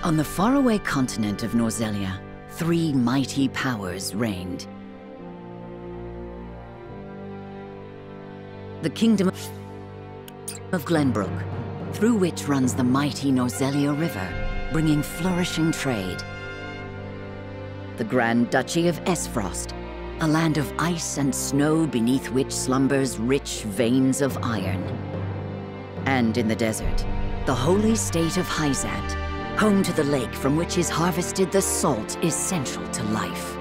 On the faraway continent of Norzelia, three mighty powers reigned. The Kingdom of Glenbrook, through which runs the mighty Norzelia River, bringing flourishing trade. The Grand Duchy of Esfrost, a land of ice and snow beneath which slumbers rich veins of iron. And in the desert, the holy state of Hyzant, home to the lake from which is harvested the salt essential to life.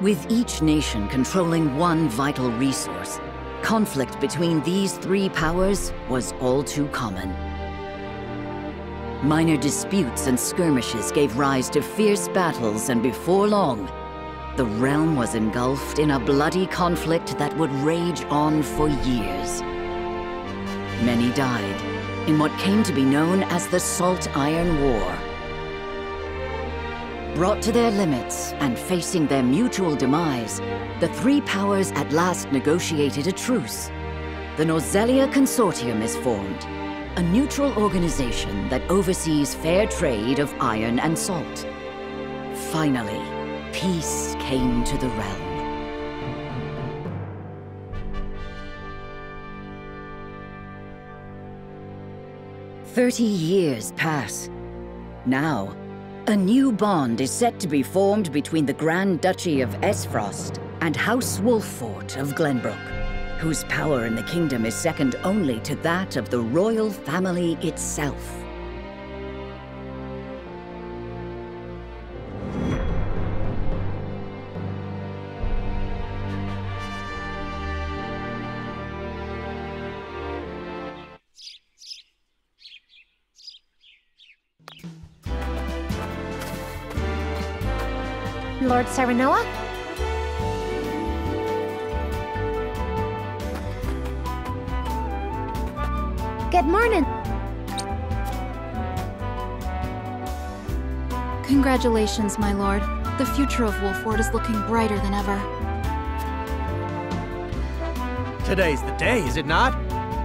With each nation controlling one vital resource, conflict between these three powers was all too common. Minor disputes and skirmishes gave rise to fierce battles, and before long, the realm was engulfed in a bloody conflict that would rage on for years. Many died in what came to be known as the Salt Iron War. Brought to their limits and facing their mutual demise, the three powers at last negotiated a truce. The Norzelia Consortium is formed, a neutral organization that oversees fair trade of iron and salt. Finally, peace came to the realm. 30 years pass. Now, a new bond is set to be formed between the Grand Duchy of Esfrost and House Wolffort of Glenbrook, whose power in the kingdom is second only to that of the royal family itself. Lord Serenoa? Good morning. Congratulations, my lord. The future of Wolffort is looking brighter than ever. Today's the day, is it not?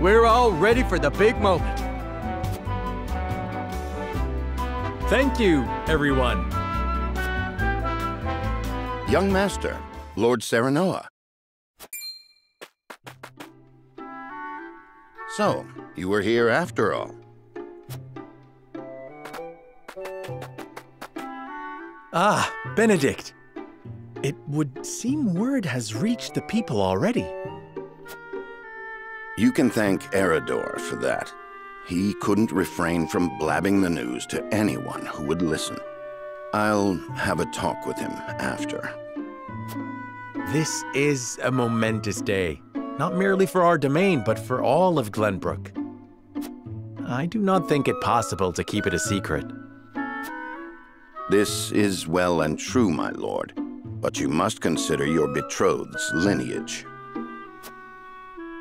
We're all ready for the big moment. Thank you, everyone. Young Master, Lord Serenoa. So, you were here after all. Ah, Benedict. It would seem word has reached the people already. You can thank Eridor for that. He couldn't refrain from blabbing the news to anyone who would listen. I'll have a talk with him after. This is a momentous day, not merely for our domain, but for all of Glenbrook. I do not think it possible to keep it a secret. This is well and true, my lord, but you must consider your betrothed's lineage.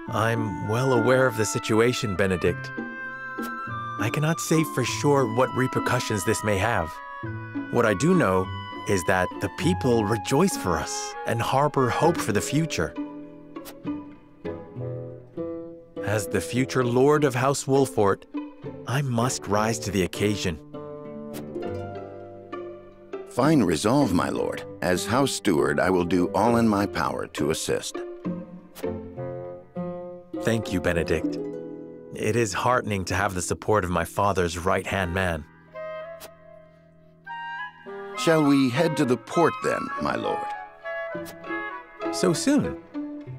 I'm well aware of the situation, Benedict. I cannot say for sure what repercussions this may have. What I do know is that the people rejoice for us and harbor hope for the future. As the future Lord of House Wolffort, I must rise to the occasion. Fine resolve, my lord. As House Steward, I will do all in my power to assist. Thank you, Benedict. It is heartening to have the support of my father's right-hand man. Shall we head to the port then, my lord? So soon?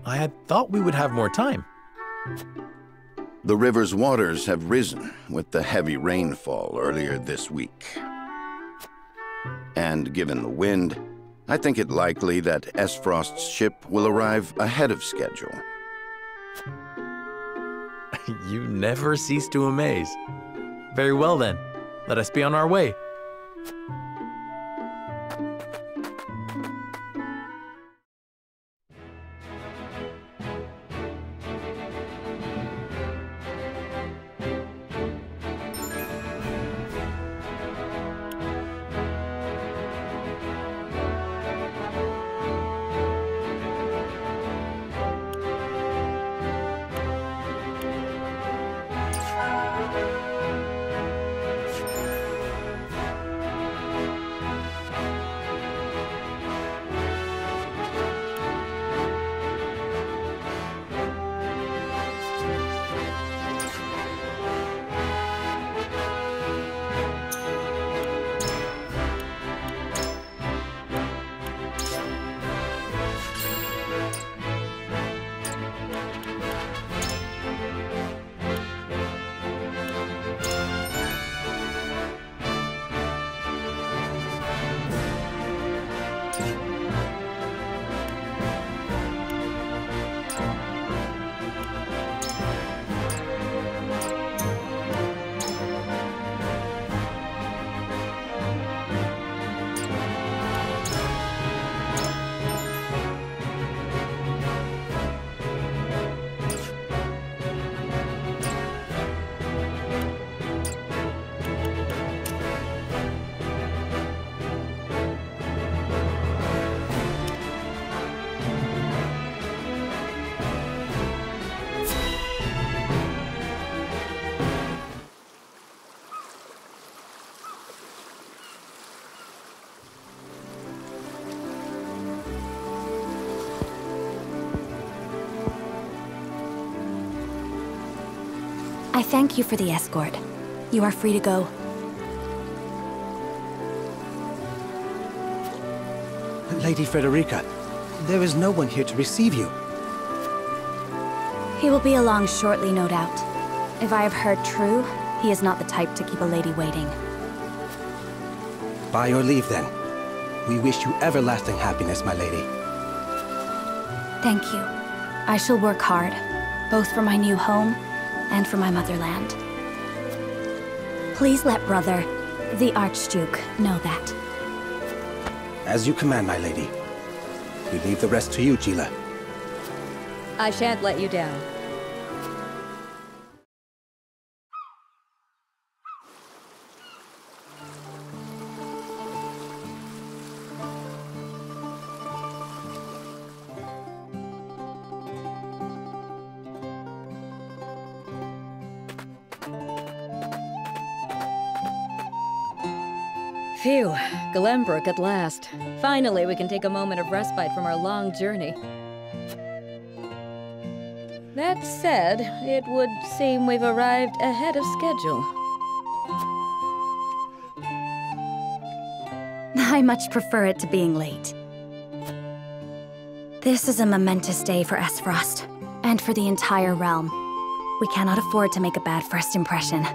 I had thought we would have more time. The river's waters have risen with the heavy rainfall earlier this week. And given the wind, I think it likely that Esfrost's ship will arrive ahead of schedule. You never cease to amaze. Very well then, let us be on our way. I thank you for the escort. You are free to go. Lady Frederica, there is no one here to receive you. He will be along shortly, no doubt. If I have heard true, he is not the type to keep a lady waiting. By your leave, then. We wish you everlasting happiness, my lady. Thank you. I shall work hard, both for my new home and for my motherland. Please let brother, the Archduke, know that. As you command, my lady. We leave the rest to you, Gila. I shan't let you down. Phew, Glenbrook at last. Finally, we can take a moment of respite from our long journey. That said, it would seem we've arrived ahead of schedule. I much prefer it to being late. This is a momentous day for Esfrost, and for the entire realm. We cannot afford to make a bad first impression.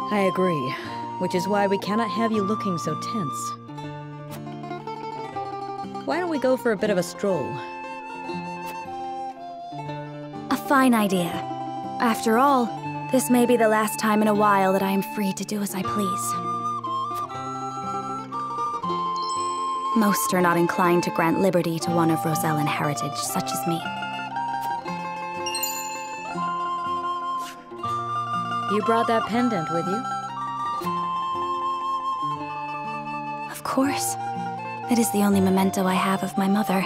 I agree, which is why we cannot have you looking so tense. Why don't we go for a bit of a stroll? A fine idea. After all, this may be the last time in a while that I am free to do as I please. Most are not inclined to grant liberty to one of Rosellan heritage, such as me. You brought that pendant with you? Of course. It is the only memento I have of my mother.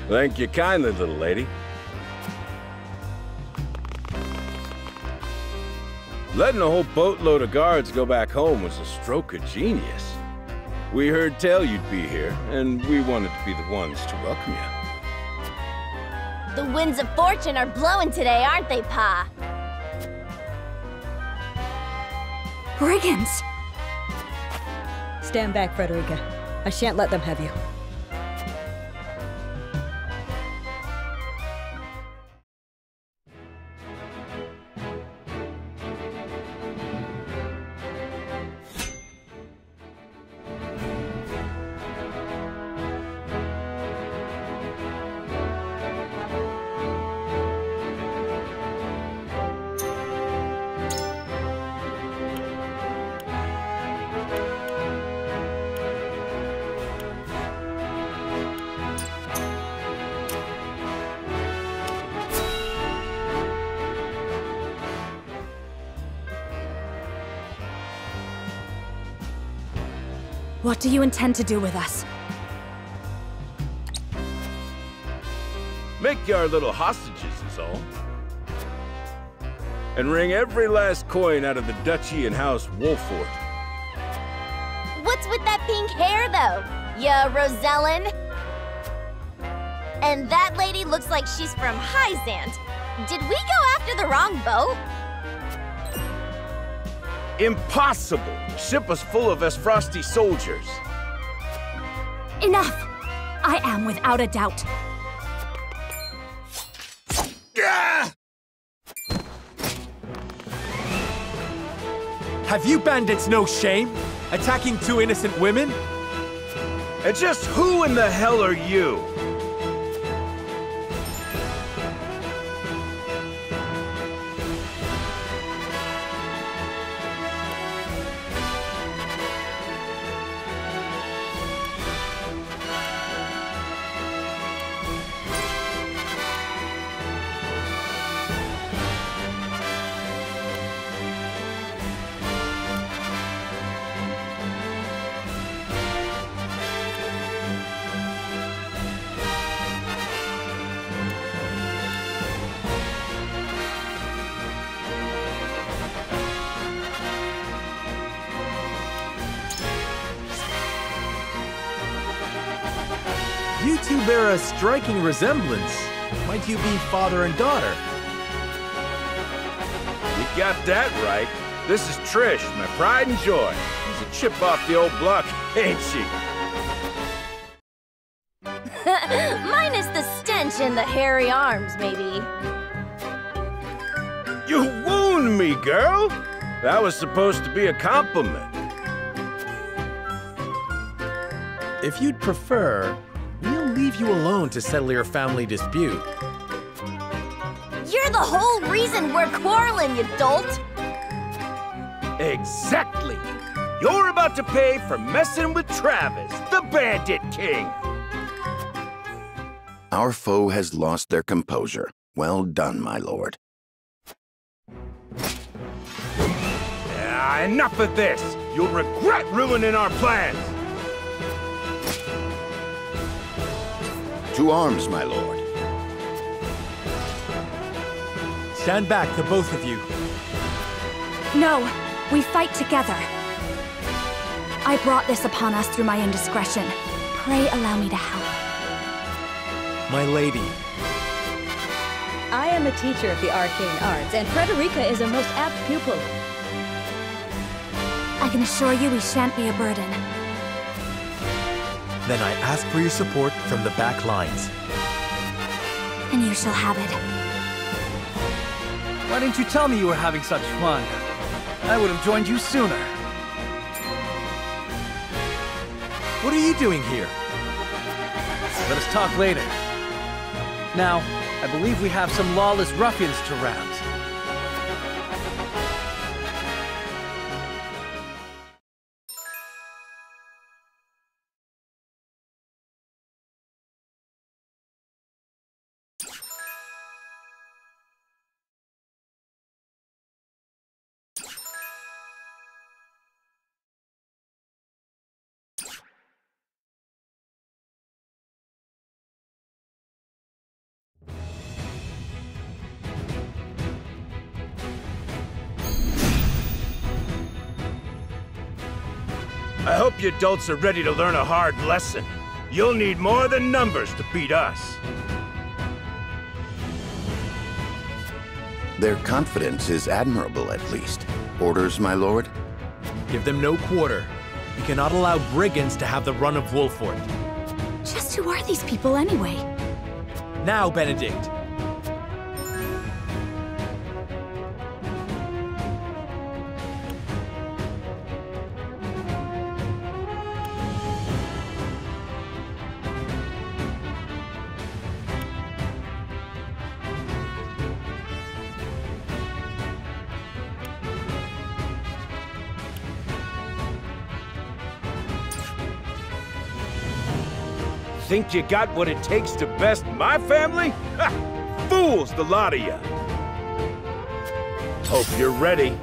Thank you kindly, little lady. Letting a whole boatload of guards go back home was a stroke of genius. We heard tell you'd be here, and we wanted to be the ones to welcome you. The winds of fortune are blowing today, aren't they, Pa? Brigands! Stand back, Frederica. I shan't let them have you. What do you intend to do with us? Make you our little hostages is all. And wring every last coin out of the duchy and House Wolford. What's with that pink hair, though? Ya Rosellan? And that lady looks like she's from Hyzant. Did we go after the wrong boat? Impossible! The ship was full of Esfrosti soldiers. Enough! I am without a doubt. Have you bandits no shame? Attacking two innocent women? And just who in the hell are you? bear a striking resemblance. Might you be father and daughter? You got that right. This is Trish, my pride and joy. She's a chip off the old block, ain't she? Minus the stench and the hairy arms, maybe. You wound me, girl! That was supposed to be a compliment. If you'd prefer, we'll leave you alone to settle your family dispute. You're the whole reason we're quarreling, you dolt! Exactly! You're about to pay for messing with Travis, the Bandit King! Our foe has lost their composure. Well done, my lord. Enough of this! You'll regret ruining our plans! To arms, my lord. Stand back, the both of you. No, we fight together. I brought this upon us through my indiscretion. Pray allow me to help. My lady. I am a teacher of the arcane arts, and Frederica is a most apt pupil. I can assure you we shan't be a burden. Then I ask for your support from the back lines. And you shall have it. Why didn't you tell me you were having such fun? I would have joined you sooner. What are you doing here? Let us talk later. Now, I believe we have some lawless ruffians to rout. I hope you adults are ready to learn a hard lesson. You'll need more than numbers to beat us. Their confidence is admirable, at least. Orders, my lord? Give them no quarter. We cannot allow brigands to have the run of Wolfort. Just who are these people anyway? Now, Benedict. Think you got what it takes to best my family? Ha! Fools, the lot of you! Hope you're ready.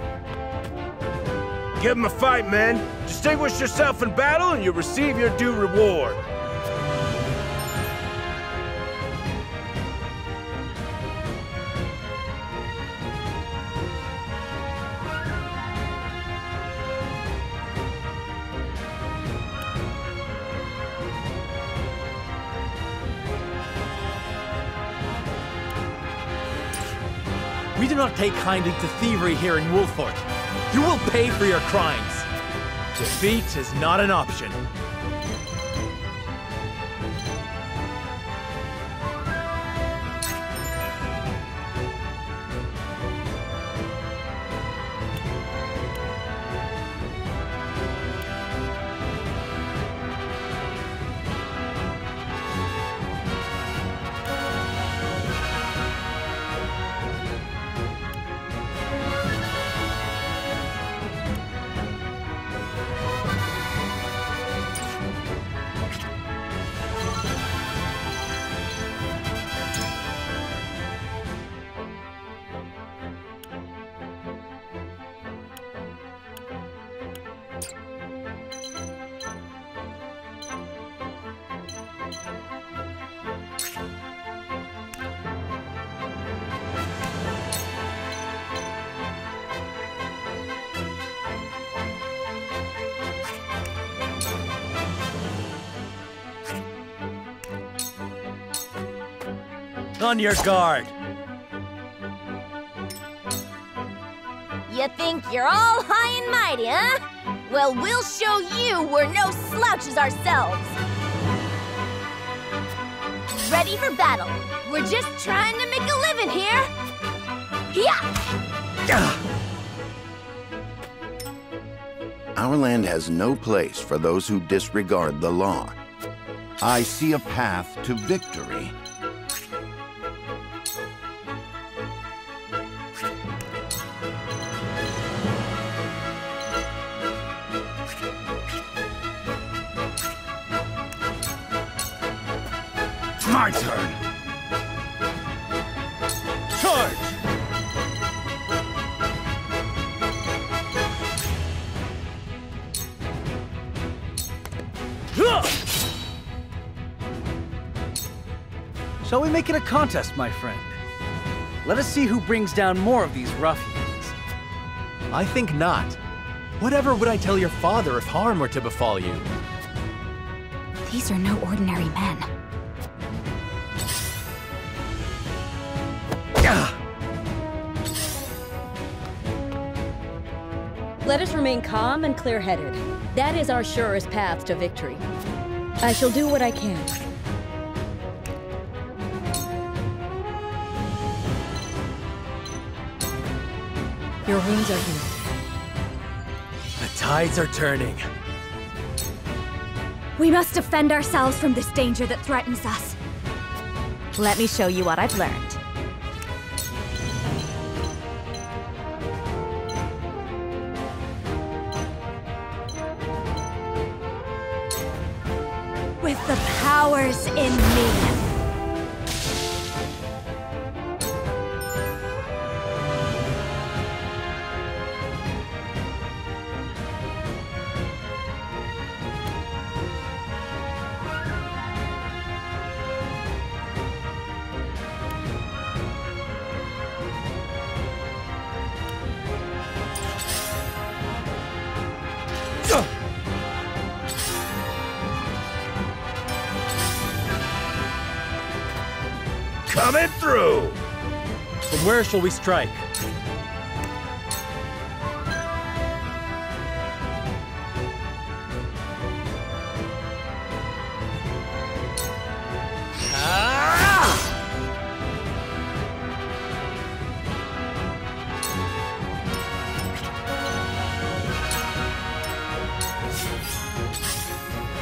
Give 'em a fight, men. Distinguish yourself in battle and you'll receive your due reward. We do not take kindly to thievery here in Wolfort. You will pay for your crimes. Defeat is not an option. On your guard! You think you're all high and mighty, huh? Well, we'll show you we're no slouches ourselves. Ready for battle. We're just trying to make a living here. Yeah. Our land has no place for those who disregard the law. I see a path to victory. My turn! Charge! Shall we make it a contest, my friend? Let us see who brings down more of these ruffians. I think not. Whatever would I tell your father if harm were to befall you? These are no ordinary men. Let us remain calm and clear-headed. That is our surest path to victory. I shall do what I can. Your wounds are healed. The tides are turning. We must defend ourselves from this danger that threatens us. Let me show you what I've learned. With the powers in me. Coming through! From where shall we strike?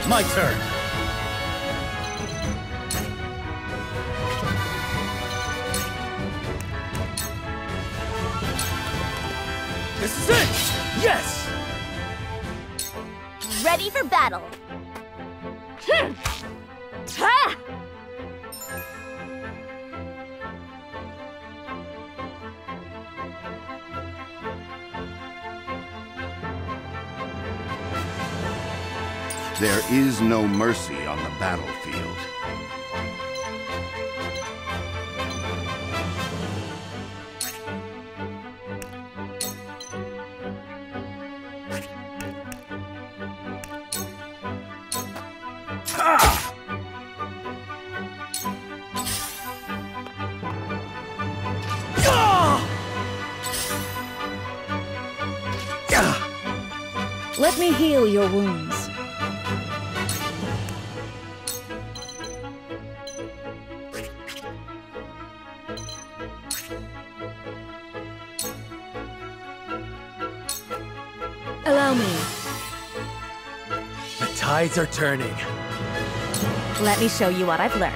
My turn! This is it! Yes! Ready for battle. Ha! There is no mercy on the battlefield. Let me heal your wounds. Allow me. The tides are turning. Let me show you what I've learned.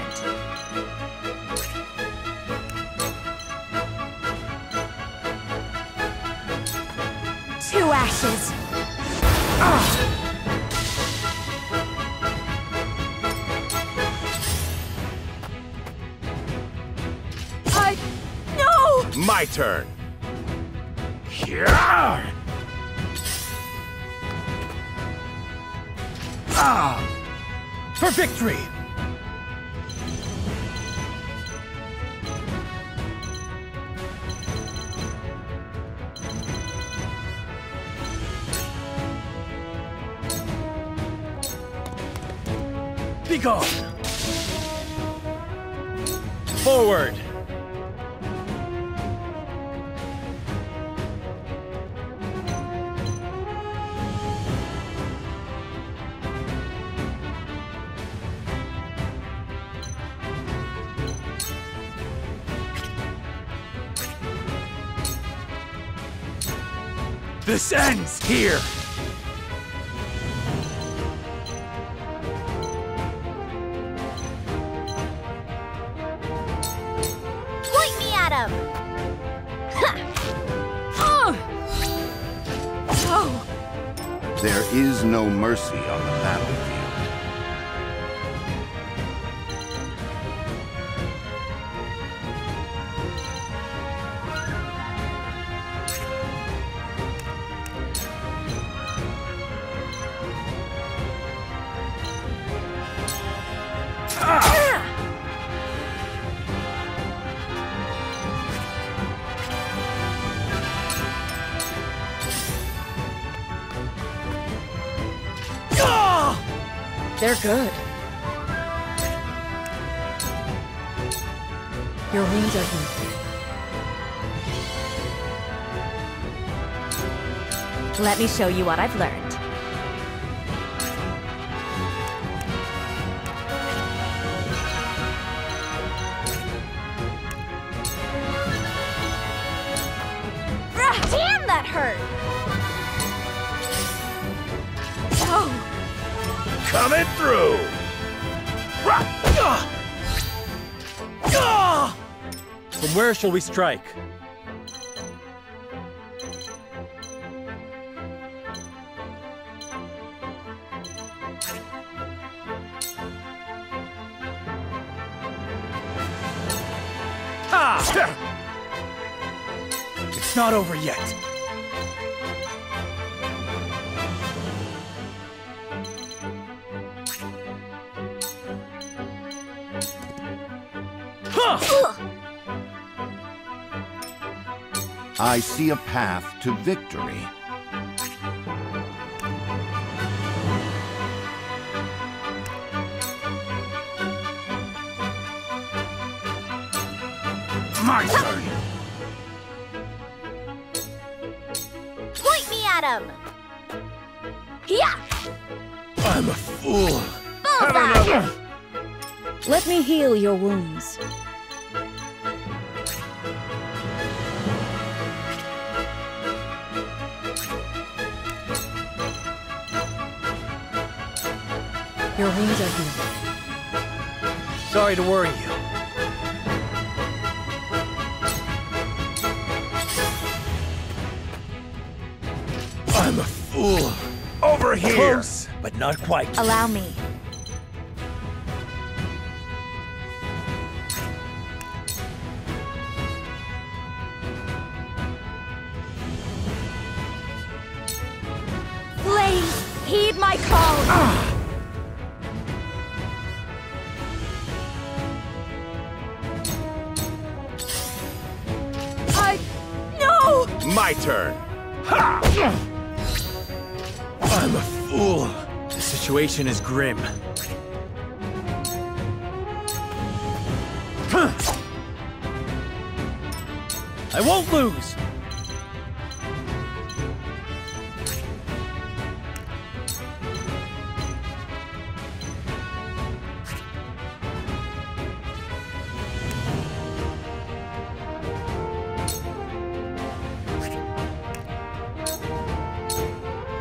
Two ashes. No! My turn! For victory! Be gone! forward! This ends here! Point me at him! There is no mercy on the battlefield. They're good. Your wounds are healed. Let me show you what I've learned. Damn, that hurt! Oh! Coming through! From where shall we strike? It's not over yet. I see a path to victory. My turn! Point me at him! Yeah! I'm a fool. Bullseye! Let me heal your wounds. Your wounds are healed. Sorry to worry you. I'm a fool. Over here! Close, but not quite. Allow me. Please, heed my call! No! My turn. I'm a fool. The situation is grim. I won't lose!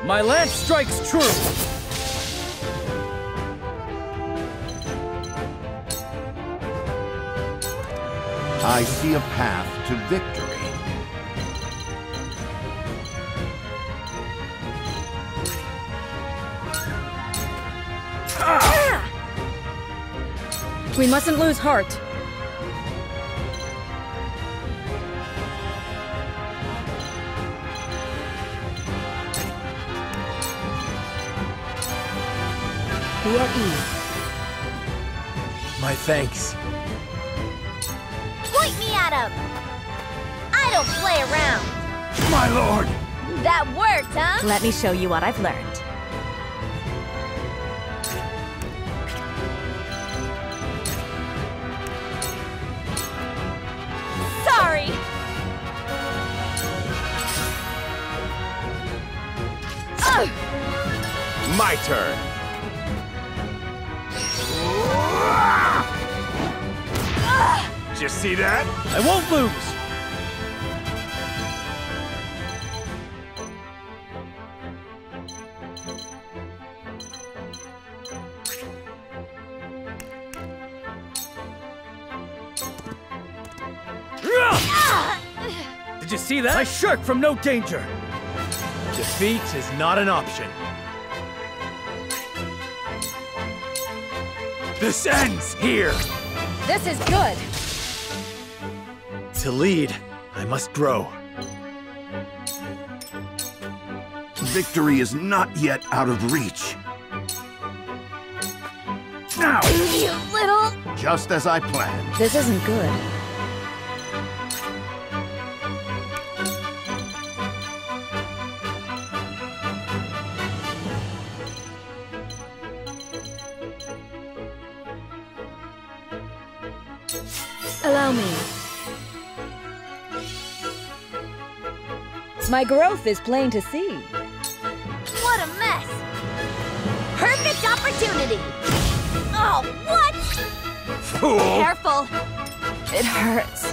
My lance strikes true! I see a path to victory. We mustn't lose heart. Be at ease. My thanks. Point me at him! I don't play around! My lord! That worked, huh? Let me show you what I've learned. My turn. Did you see that? I won't lose! Did you see that? I shirk from no danger! Defeat is not an option. This ends here! This is good! To lead, I must grow. Victory is not yet out of reach. Now! You little... Just as I planned. This isn't good. Allow me. My growth is plain to see. What a mess! Perfect opportunity! Oh, what? Fool! Careful! It hurts.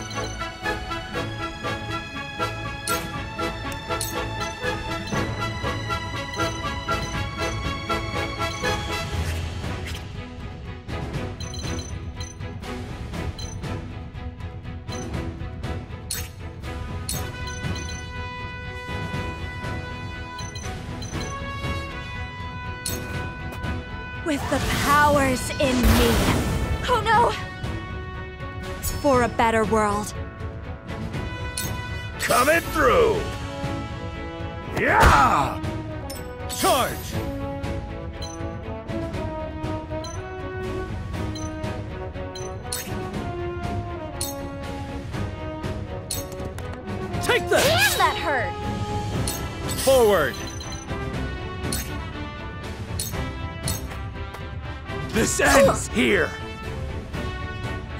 With the powers in me. Oh no! For a better world. Coming through! Yeah! Charge! Take this! Damn, that hurt! Forward! This ends here!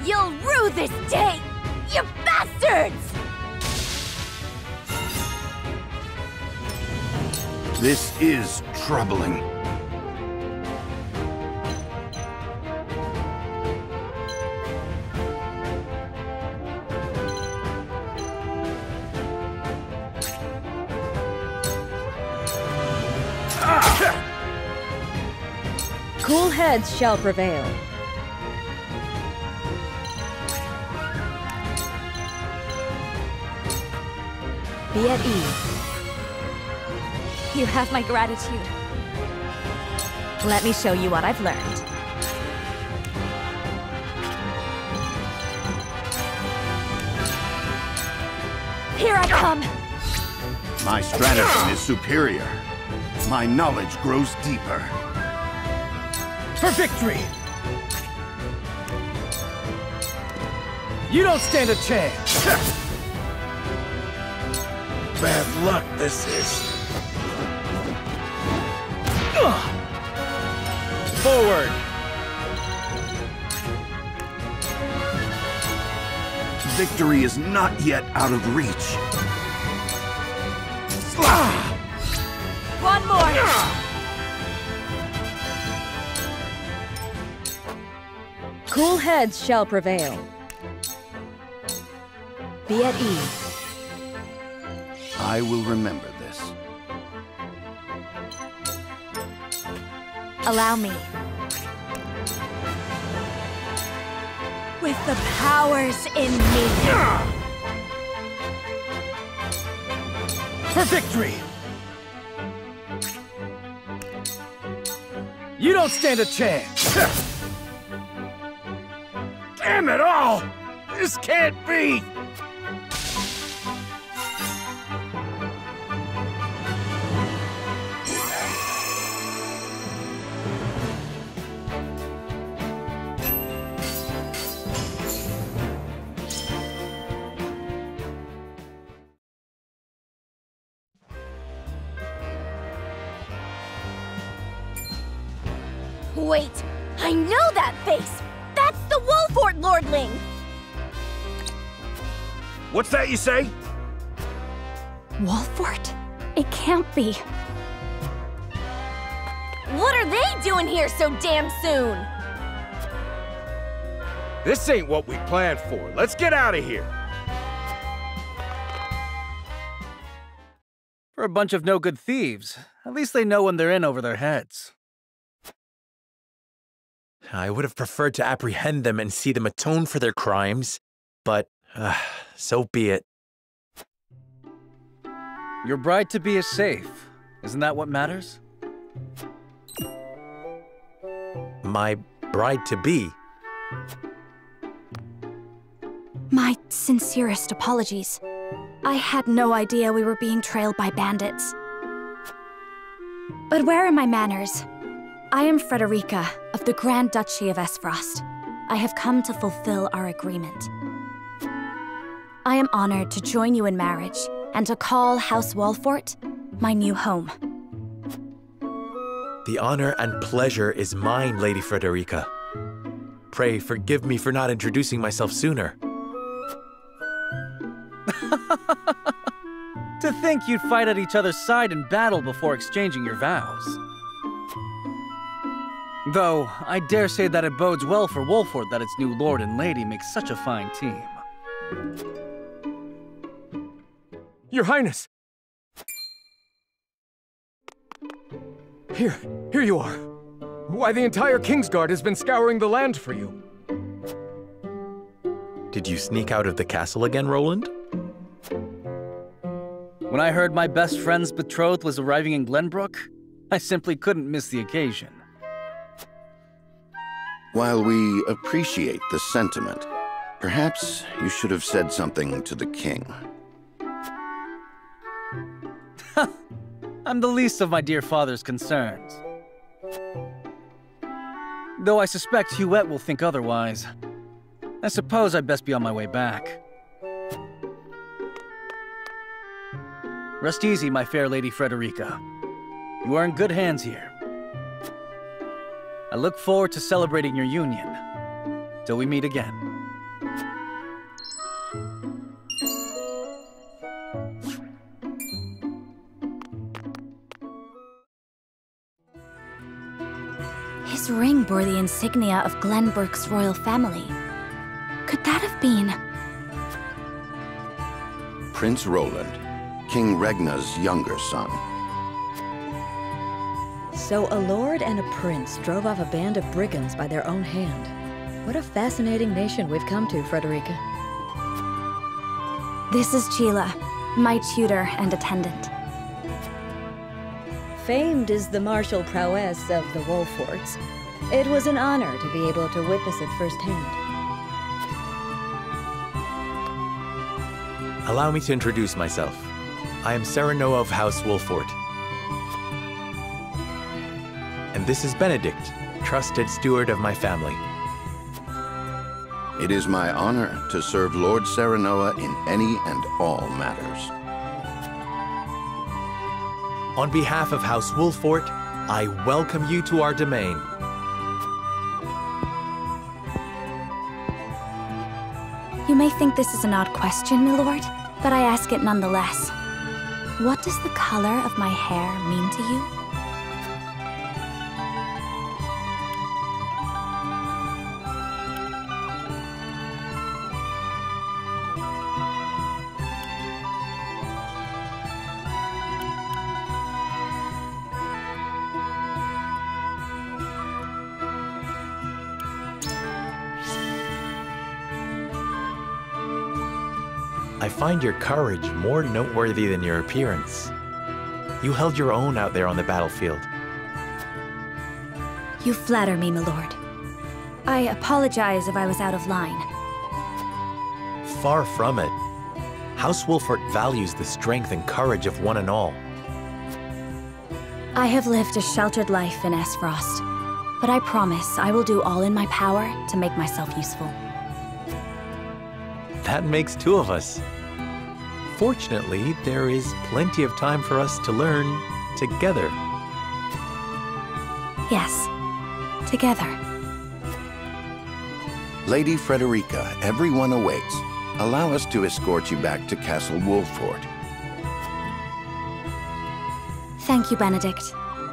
You'll rue this day, you bastards! This is troubling. Cool heads shall prevail. Be at ease. You have my gratitude. Let me show you what I've learned. Here I come! My stratagem is superior. My knowledge grows deeper. For victory! You don't stand a chance! Bad luck this is. Forward! Victory is not yet out of reach. One more! Cool heads shall prevail. Be at ease. I will remember this. Allow me. With the powers in me. For victory! You don't stand a chance! Damn it all! This can't be! Wait, I know that face! That's the Wolfort Lordling! What's that you say? Wolfort? It can't be. What are they doing here so damn soon? This ain't what we planned for. Let's get out of here. For a bunch of no-good thieves, at least they know when they're in over their heads. I would have preferred to apprehend them and see them atone for their crimes, but so be it. Your bride-to-be is safe. Isn't that what matters? My bride-to-be? My sincerest apologies. I had no idea we were being trailed by bandits. But where are my manners? I am Frederica of the Grand Duchy of Esfrost. I have come to fulfill our agreement. I am honored to join you in marriage and to call House Walfort my new home. The honor and pleasure is mine, Lady Frederica. Pray forgive me for not introducing myself sooner. To think you'd fight at each other's side in battle before exchanging your vows. Though, I dare say that it bodes well for Wolford that its new lord and lady make such a fine team. Your Highness! Here you are. Why, the entire Kingsguard has been scouring the land for you. Did you sneak out of the castle again, Roland? When I heard my best friend's betrothed was arriving in Glenbrook, I simply couldn't miss the occasion. While we appreciate the sentiment, perhaps you should have said something to the king. I'm the least of my dear father's concerns. Though I suspect Huette will think otherwise. I suppose I'd best be on my way back. Rest easy, my fair Lady Frederica. You are in good hands here. I look forward to celebrating your union. Till we meet again. His ring bore the insignia of Glenbrook's royal family. Could that have been... Prince Roland, King Regna's younger son. So a lord and a prince drove off a band of brigands by their own hand. What a fascinating nation we've come to, Frederica. This is Sheila, my tutor and attendant. Famed is the martial prowess of the Wolforts. It was an honor to be able to witness it firsthand. Allow me to introduce myself. I am Serenoa of House Wolfort. And this is Benedict, trusted steward of my family. It is my honor to serve Lord Serenoa in any and all matters. On behalf of House Wolfort, I welcome you to our domain. You may think this is an odd question, my lord, but I ask it nonetheless. What does the color of my hair mean to you? I find your courage more noteworthy than your appearance. You held your own out there on the battlefield. You flatter me, my lord. I apologize if I was out of line. Far from it. House Wolfort values the strength and courage of one and all. I have lived a sheltered life in Esfrost, but I promise I will do all in my power to make myself useful. That makes two of us. Fortunately, there is plenty of time for us to learn together. Yes, together. Lady Frederica, everyone awaits. Allow us to escort you back to Castle Wolfort. Thank you, Benedict.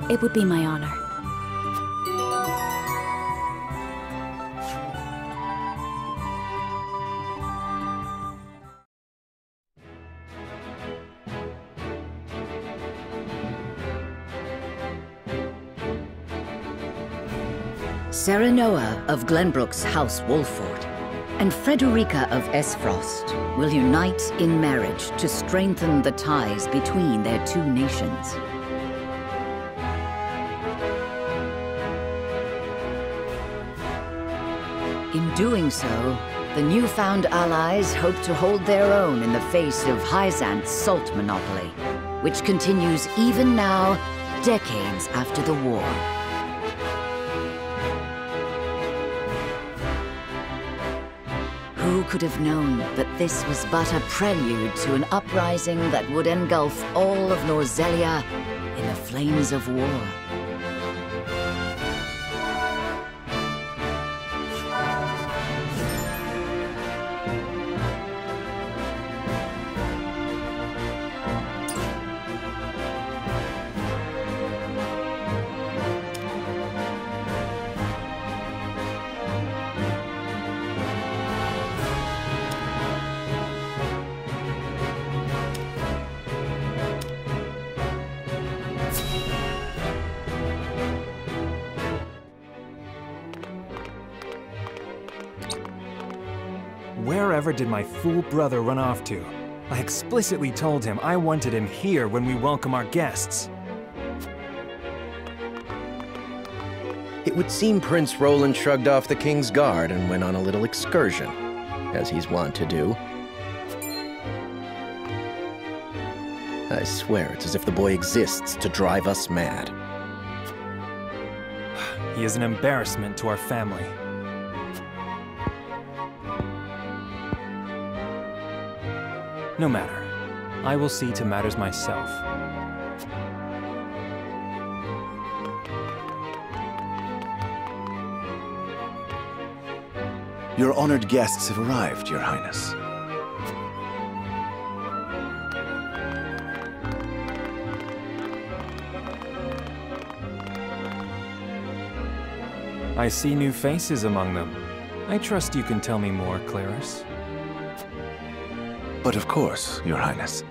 It would be my honor. Serenoa of Glenbrook's House Wolford and Frederica of Esfrost will unite in marriage to strengthen the ties between their two nations. In doing so, the newfound allies hope to hold their own in the face of Hyzant's salt monopoly, which continues even now, decades after the war. Who could have known that this was but a prelude to an uprising that would engulf all of Norzelia in the flames of war? Wherever did my fool brother run off to? I explicitly told him I wanted him here when we welcome our guests. It would seem Prince Roland shrugged off the King's Guard and went on a little excursion, as he's wont to do. I swear it's as if the boy exists to drive us mad. He is an embarrassment to our family. No matter. I will see to matters myself. Your honored guests have arrived, Your Highness. I see new faces among them. I trust you can tell me more, Claris. But of course, Your Highness.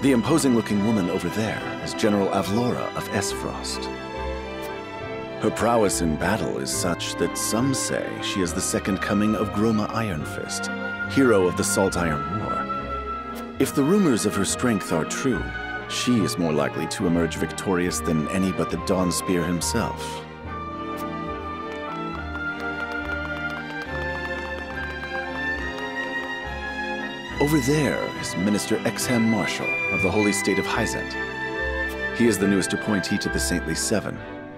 The imposing-looking woman over there is General Avlora of Esfrost. Her prowess in battle is such that some say she is the second coming of Groma Ironfist, hero of the Salt Iron War. If the rumors of her strength are true, she is more likely to emerge victorious than any but the Dawnspear himself. Over there is Minister Exham Marshal of the Holy State of Hyzant. He is the newest appointee to the Saintly Seven,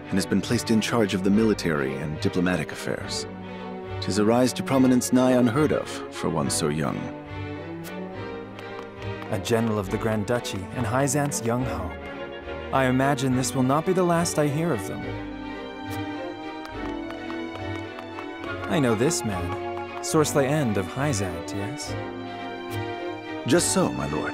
and has been placed in charge of the military and diplomatic affairs. 'Tis a rise to prominence nigh unheard of for one so young. A general of the Grand Duchy and Hyzant's young hope. I imagine this will not be the last I hear of them. I know this man, Sorsley End of Hyzant, yes? Just so, my lord.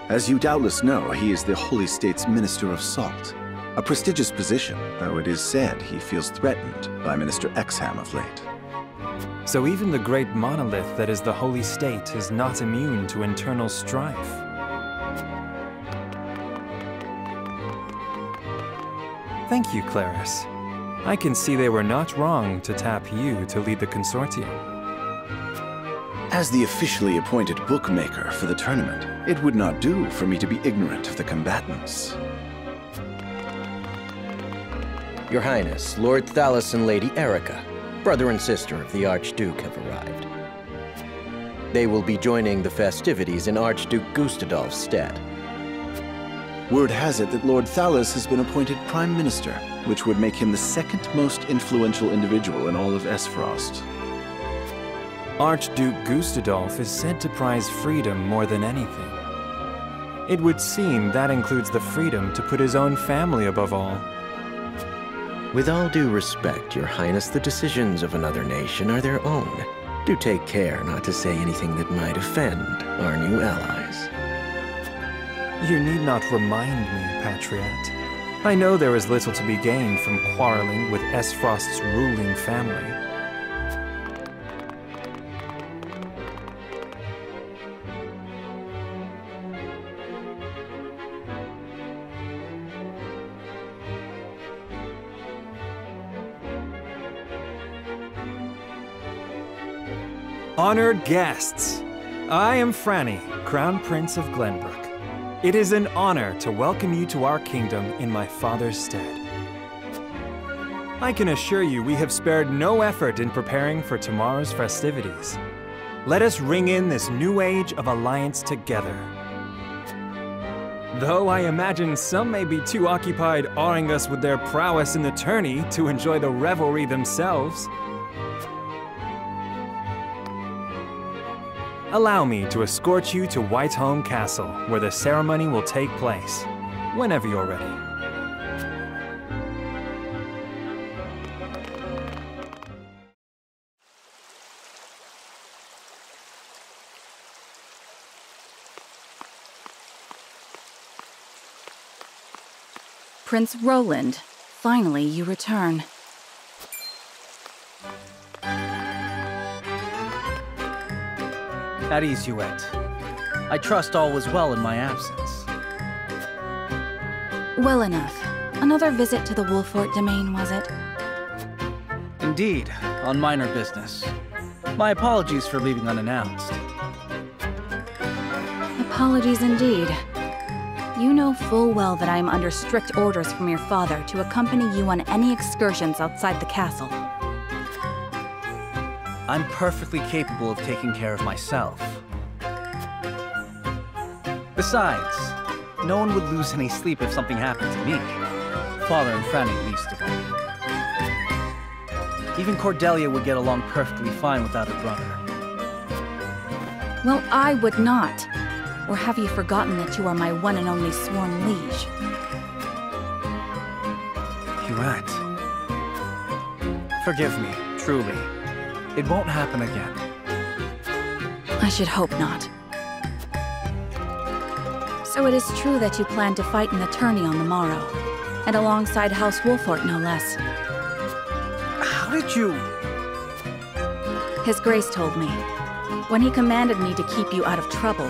As you doubtless know, he is the Holy State's Minister of Salt. A prestigious position, though it is said he feels threatened by Minister Exham of late. So even the great monolith that is the Holy State is not immune to internal strife. Thank you, Claris. I can see they were not wrong to tap you to lead the consortium. As the officially appointed bookmaker for the tournament, it would not do for me to be ignorant of the combatants. Your Highness, Lord Thalos and Lady Erica, brother and sister of the Archduke, have arrived. They will be joining the festivities in Archduke Gustadolf's stead. Word has it that Lord Thalos has been appointed Prime Minister, which would make him the second most influential individual in all of Esfrost. Archduke Gustadolf is said to prize freedom more than anything. It would seem that includes the freedom to put his own family above all. With all due respect, Your Highness, the decisions of another nation are their own. Do take care not to say anything that might offend our new allies. You need not remind me, Patriot. I know there is little to be gained from quarreling with Esfrost's ruling family. Honored guests, I am Franny, Crown Prince of Glenbrook. It is an honor to welcome you to our kingdom in my father's stead. I can assure you we have spared no effort in preparing for tomorrow's festivities. Let us ring in this new age of alliance together. Though I imagine some may be too occupied awing us with their prowess in the tourney to enjoy the revelry themselves. Allow me to escort you to Whiteholm Castle, where the ceremony will take place, whenever you're ready. Prince Roland, finally you return. At ease, Huette. I trust all was well in my absence. Well enough. Another visit to the Wolfort domain, was it? Indeed, on minor business. My apologies for leaving unannounced. Apologies indeed. You know full well that I am under strict orders from your father to accompany you on any excursions outside the castle. I'm perfectly capable of taking care of myself. Besides, no one would lose any sleep if something happened to me. Father and Franny least of all. Even Cordelia would get along perfectly fine without her brother. Well, I would not. Or have you forgotten that you are my one and only sworn liege? Huette. Forgive me, truly. It won't happen again. I should hope not. So it is true that you plan to fight in the tourney on the morrow, and alongside House Wolfort, no less. How did you... His Grace told me, when he commanded me to keep you out of trouble.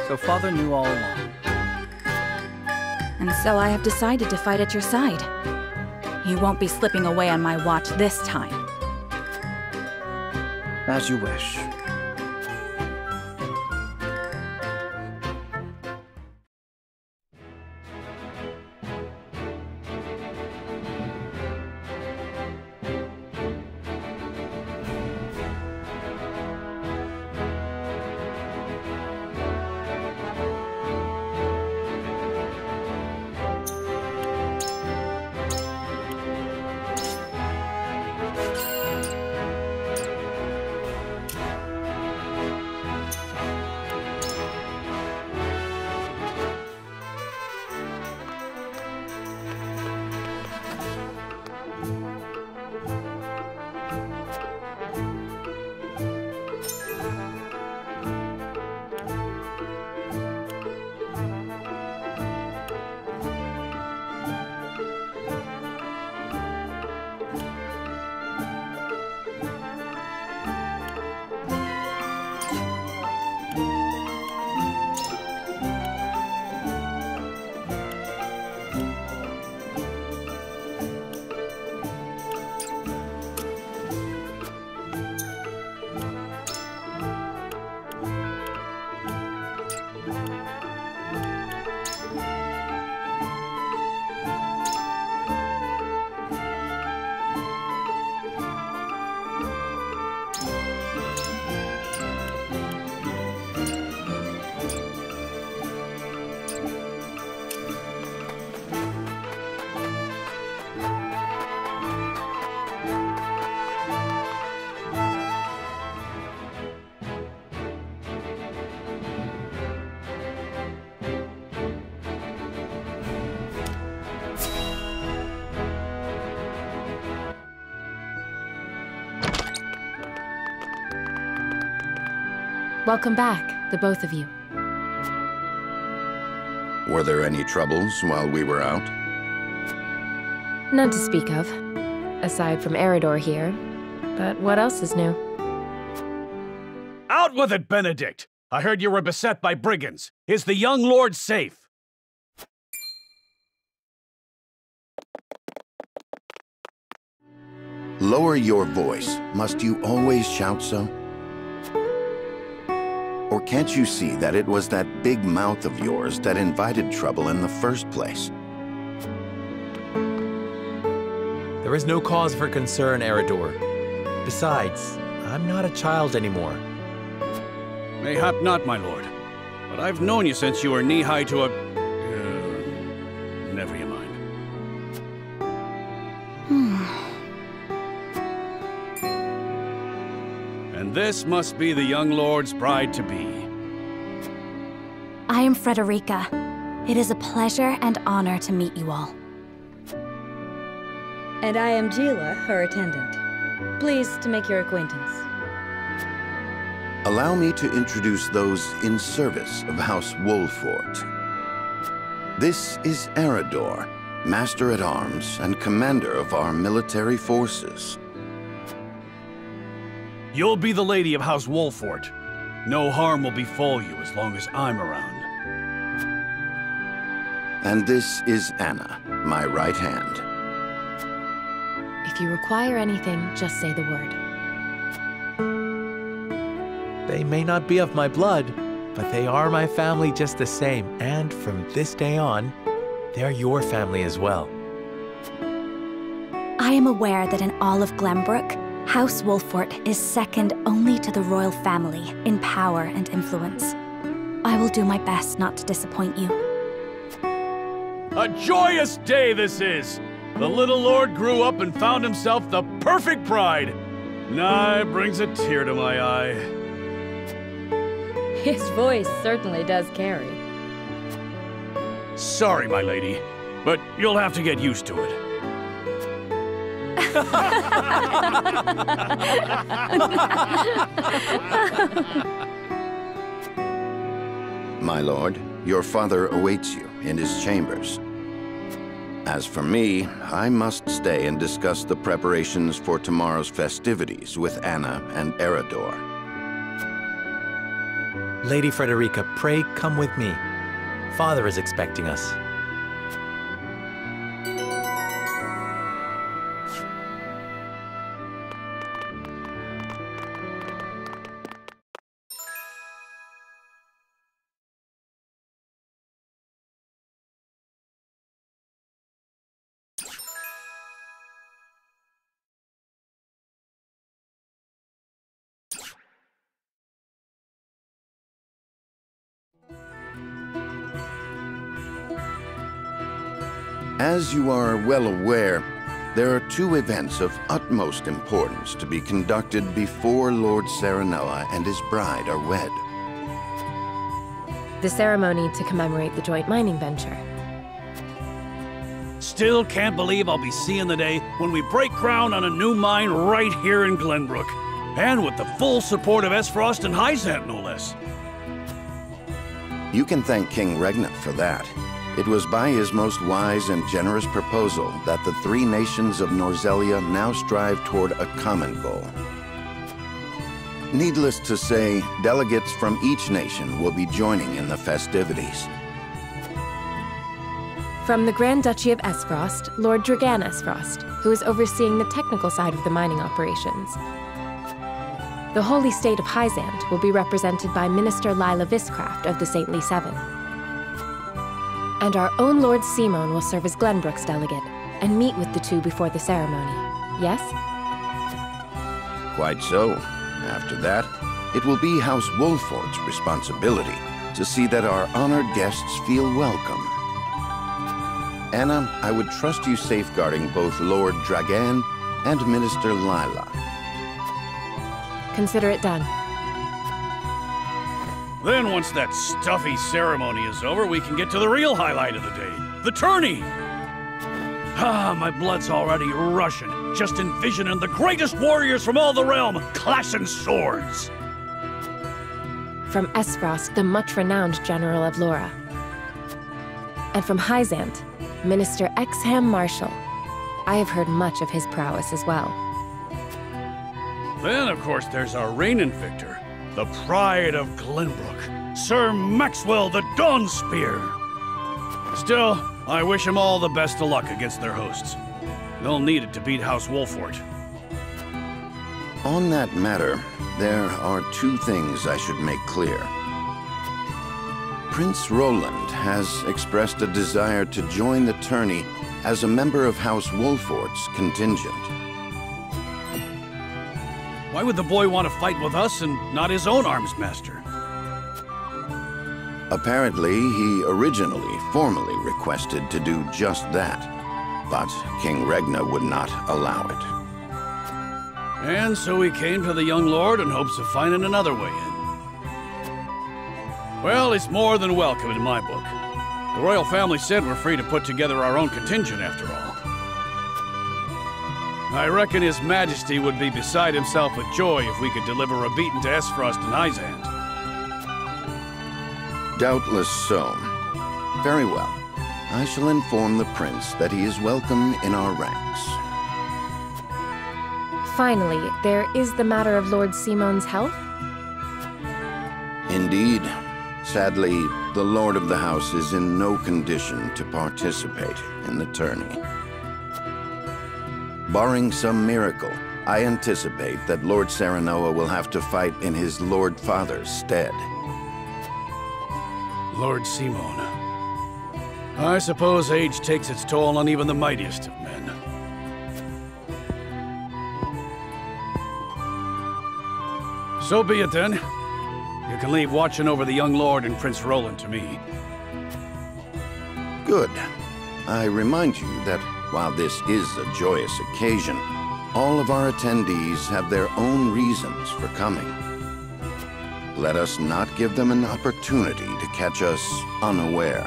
So Father knew all along. And so I have decided to fight at your side. You won't be slipping away on my watch this time. As you wish. Welcome back, the both of you. Were there any troubles while we were out? None to speak of, aside from Eridor here. But what else is new? Out with it, Benedict! I heard you were beset by brigands. Is the young lord safe? lower your voice. Must you always shout so? Or can't you see that it was that big mouth of yours that invited trouble in the first place? There is no cause for concern, Eredor. Besides, I'm not a child anymore. Mayhap not, my lord. But I've known you since you were knee-high to a... never you mind. And this must be the young lord's bride-to-be. I am Frederica. It is a pleasure and honor to meet you all. And I am Gila, her attendant. Pleased to make your acquaintance. Allow me to introduce those in service of House Wolfort. This is Eredor, Master-at-Arms and Commander of our military forces. You'll be the lady of House Wolfort. No harm will befall you as long as I'm around. And this is Anna, my right hand. If you require anything, just say the word. They may not be of my blood, but they are my family just the same. And from this day on, they're your family as well. I am aware that in all of Glenbrook, House Wolfort is second only to the royal family in power and influence. I will do my best not to disappoint you. A joyous day this is! The little lord grew up and found himself the perfect bride. Nigh brings a tear to my eye. His voice certainly does carry. Sorry, my lady, but you'll have to get used to it. My lord, your father awaits you in his chambers. As for me, I must stay and discuss the preparations for tomorrow's festivities with Anna and Eredor. Lady Frederica, pray come with me. Father is expecting us. As you are well aware, there are two events of utmost importance to be conducted before Lord Serenella and his bride are wed. The ceremony to commemorate the joint mining venture. Still can't believe I'll be seeing the day when we break ground on a new mine right here in Glenbrook. And with the full support of Esfrost and Hyzant, no less. You can thank King Regnant for that. It was by his most wise and generous proposal that the three nations of Norzelia now strive toward a common goal. Needless to say, delegates from each nation will be joining in the festivities. From the Grand Duchy of Esfrost, Lord Dragan Esfrost, who is overseeing the technical side of the mining operations. The Holy State of Hyzant will be represented by Minister Lila Viscraft of the Saintly Seven. And our own Lord Simon will serve as Glenbrook's delegate and meet with the two before the ceremony. Yes? Quite so. After that, it will be House Wolfort's responsibility to see that our honored guests feel welcome. Anna, I would trust you safeguarding both Lord Dragan and Minister Lila. Consider it done. Then once that stuffy ceremony is over, we can get to the real highlight of the day, the tourney! Ah, my blood's already rushing, just envisioning the greatest warriors from all the realm clashing swords! From Esfrost, the much-renowned General Avlora. And from Hyzant, Minister Exham Marshall. I have heard much of his prowess as well. Then, of course, there's our reigning victor, the pride of Glenbrook, Sir Maxwell the Dawnspear. Still, I wish him all the best of luck against their hosts. They'll need it to beat House Wolfort. On that matter, there are two things I should make clear. Prince Roland has expressed a desire to join the tourney as a member of House Wolfort's contingent. Why would the boy want to fight with us and not his own arms master? Apparently, he originally formally requested to do just that, but King Regna would not allow it. And so he came to the young lord in hopes of finding another way in. Well, it's more than welcome in my book. The royal family said we're free to put together our own contingent after all. I reckon His Majesty would be beside himself with joy if we could deliver a beating to Esfrost and Hyzant. Doubtless so. Very well. I shall inform the prince that he is welcome in our ranks. Finally, there is the matter of Lord Simon's health? Indeed. Sadly, the Lord of the House is in no condition to participate in the tourney. Barring some miracle, I anticipate that Lord Serenoa will have to fight in his Lord Father's stead. Lord Simon. I suppose age takes its toll on even the mightiest of men. So be it then. You can leave watching over the young lord and Prince Roland to me. Good. I remind you that while this is a joyous occasion, all of our attendees have their own reasons for coming. Let us not give them an opportunity to catch us unaware.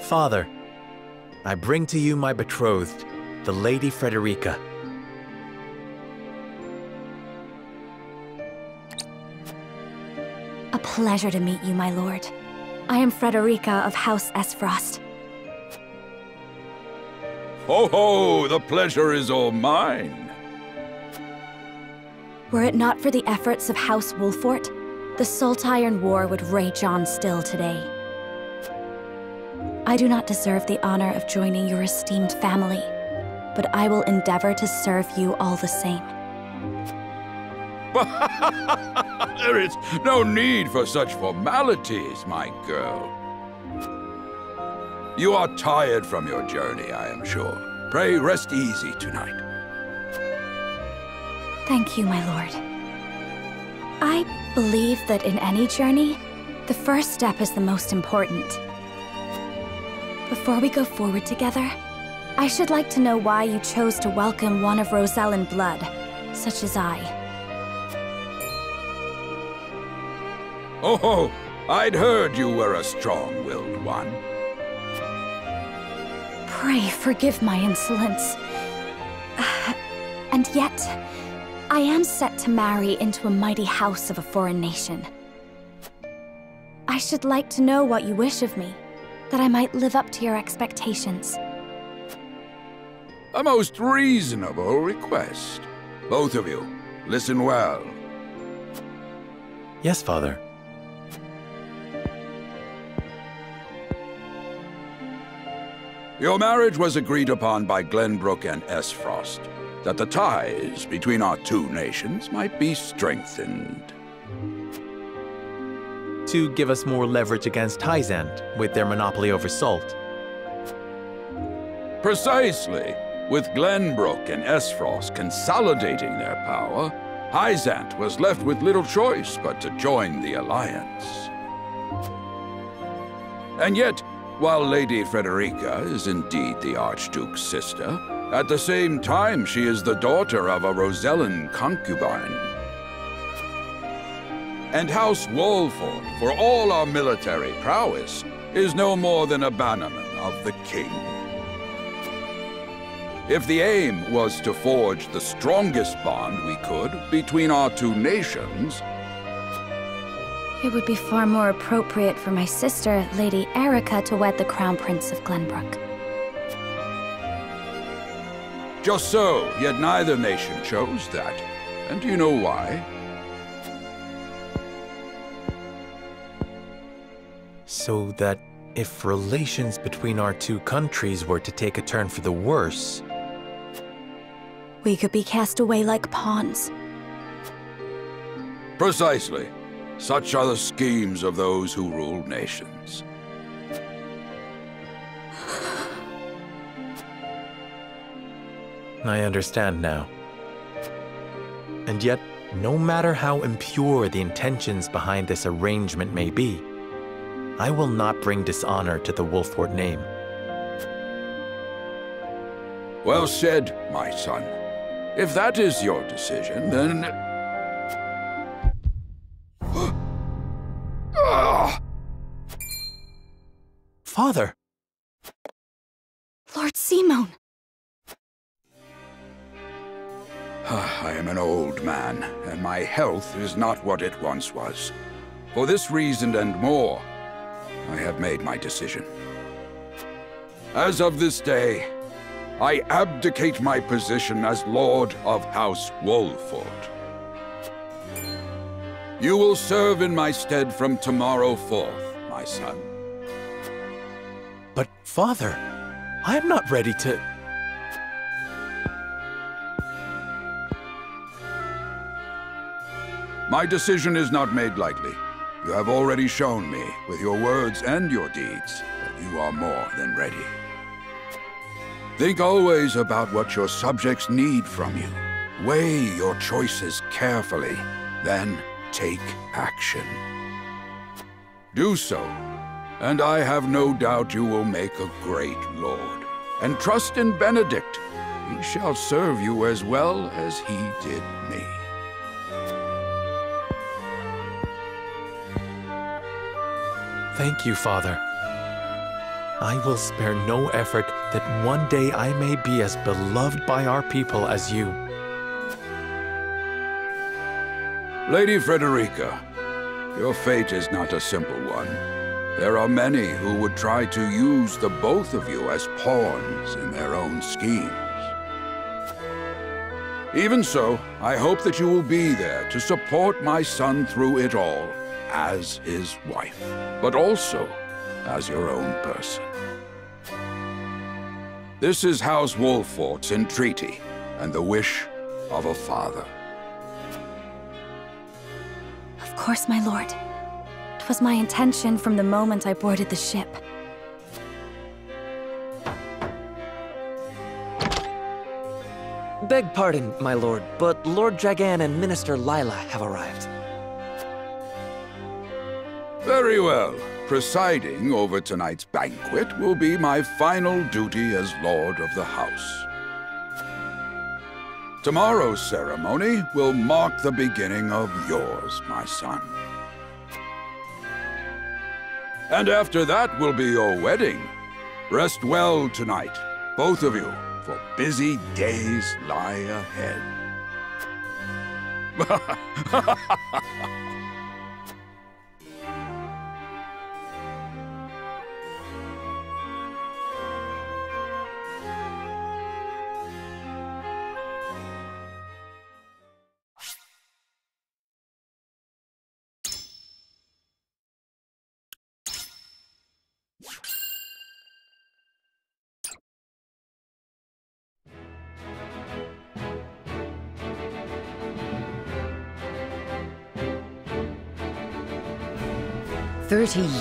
Father, I bring to you my betrothed, the Lady Frederica. A pleasure to meet you, my lord. I am Frederica of House Esfrost. Ho ho! The pleasure is all mine. Were it not for the efforts of House Wolfort, the Saltiron War would rage on still today. I do not deserve the honor of joining your esteemed family, but I will endeavor to serve you all the same. There is no need for such formalities, my girl. You are tired from your journey, I am sure. Pray rest easy tonight. Thank you, my lord. I believe that in any journey, the first step is the most important. Before we go forward together, I should like to know why you chose to welcome one of Rosellan blood, such as I. Oh, I'd heard you were a strong-willed one. Pray forgive my insolence. And yet, I am set to marry into a mighty house of a foreign nation. I should like to know what you wish of me, that I might live up to your expectations. A most reasonable request. Both of you, listen well. Yes, Father. Your marriage was agreed upon by Glenbrook and Esfrost, that the ties between our two nations might be strengthened. To give us more leverage against Hyzant with their monopoly over salt. Precisely. With Glenbrook and Esfrost consolidating their power, Hyzant was left with little choice but to join the alliance. And yet, while Lady Frederica is indeed the Archduke's sister, at the same time she is the daughter of a Rosellan concubine. And House Wolfort, for all our military prowess, is no more than a bannerman of the king. If the aim was to forge the strongest bond we could between our two nations, It would be far more appropriate for my sister, Lady Erica, to wed the Crown Prince of Glenbrook. just so, yet neither nation chose that. And do you know why? So that if relations between our two countries were to take a turn for the worse, We could be cast away like pawns. Precisely. Such are the schemes of those who rule nations. I understand now. And yet, no matter how impure the intentions behind this arrangement may be, I will not bring dishonor to the Wolfort name. Well said, my son. If that is your decision, then... Father! Lord Simone! I am an old man, and my health is not what it once was. For this reason and more, I have made my decision. As of this day, I abdicate my position as Lord of House Wolfort. You will serve in my stead from tomorrow forth, my son. But, Father, I am not ready to... My decision is not made lightly. You have already shown me, with your words and your deeds, that you are more than ready. Think always about what your subjects need from you. Weigh your choices carefully, then take action. Do so, and I have no doubt you will make a great lord. And trust in Benedict. He shall serve you as well as he did me. Thank you, Father. I will spare no effort that one day I may be as beloved by our people as you. Lady Frederica, your fate is not a simple one. There are many who would try to use the both of you as pawns in their own schemes. Even so, I hope that you will be there to support my son through it all, as his wife, but also as your own person. This is House Wolfort's entreaty, and the wish of a father. Of course, my lord. 'Twas my intention from the moment I boarded the ship. Beg pardon, my lord, but Lord Dragan and Minister Lila have arrived. Very well. Presiding over tonight's banquet will be my final duty as Lord of the House. Tomorrow's ceremony will mark the beginning of yours, my son. And after that will be your wedding. Rest well tonight, both of you, for busy days lie ahead.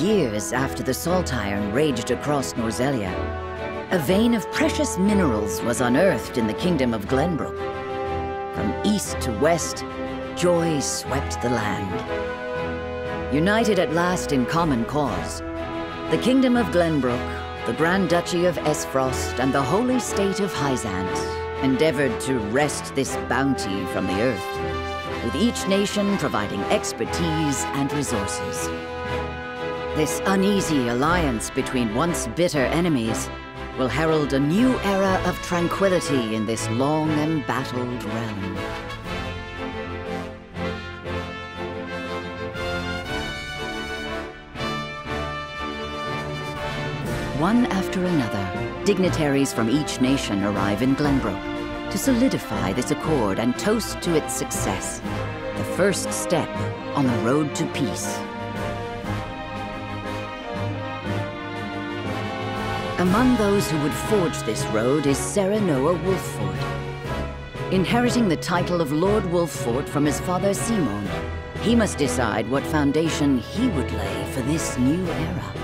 Years after the Salt Iron raged across Norzelia, a vein of precious minerals was unearthed in the kingdom of Glenbrook. From east to west, joy swept the land. United at last in common cause, the kingdom of Glenbrook, the Grand Duchy of Esfrost, and the holy state of Hyzant endeavored to wrest this bounty from the earth, with each nation providing expertise and resources. This uneasy alliance between once bitter enemies will herald a new era of tranquility in this long embattled realm. One after another, dignitaries from each nation arrive in Glenbrook to solidify this accord and toast to its success, the first step on the road to peace. Among those who would forge this road is Serenoa Wolffort. Inheriting the title of Lord Wolffort from his father Simon, he must decide what foundation he would lay for this new era.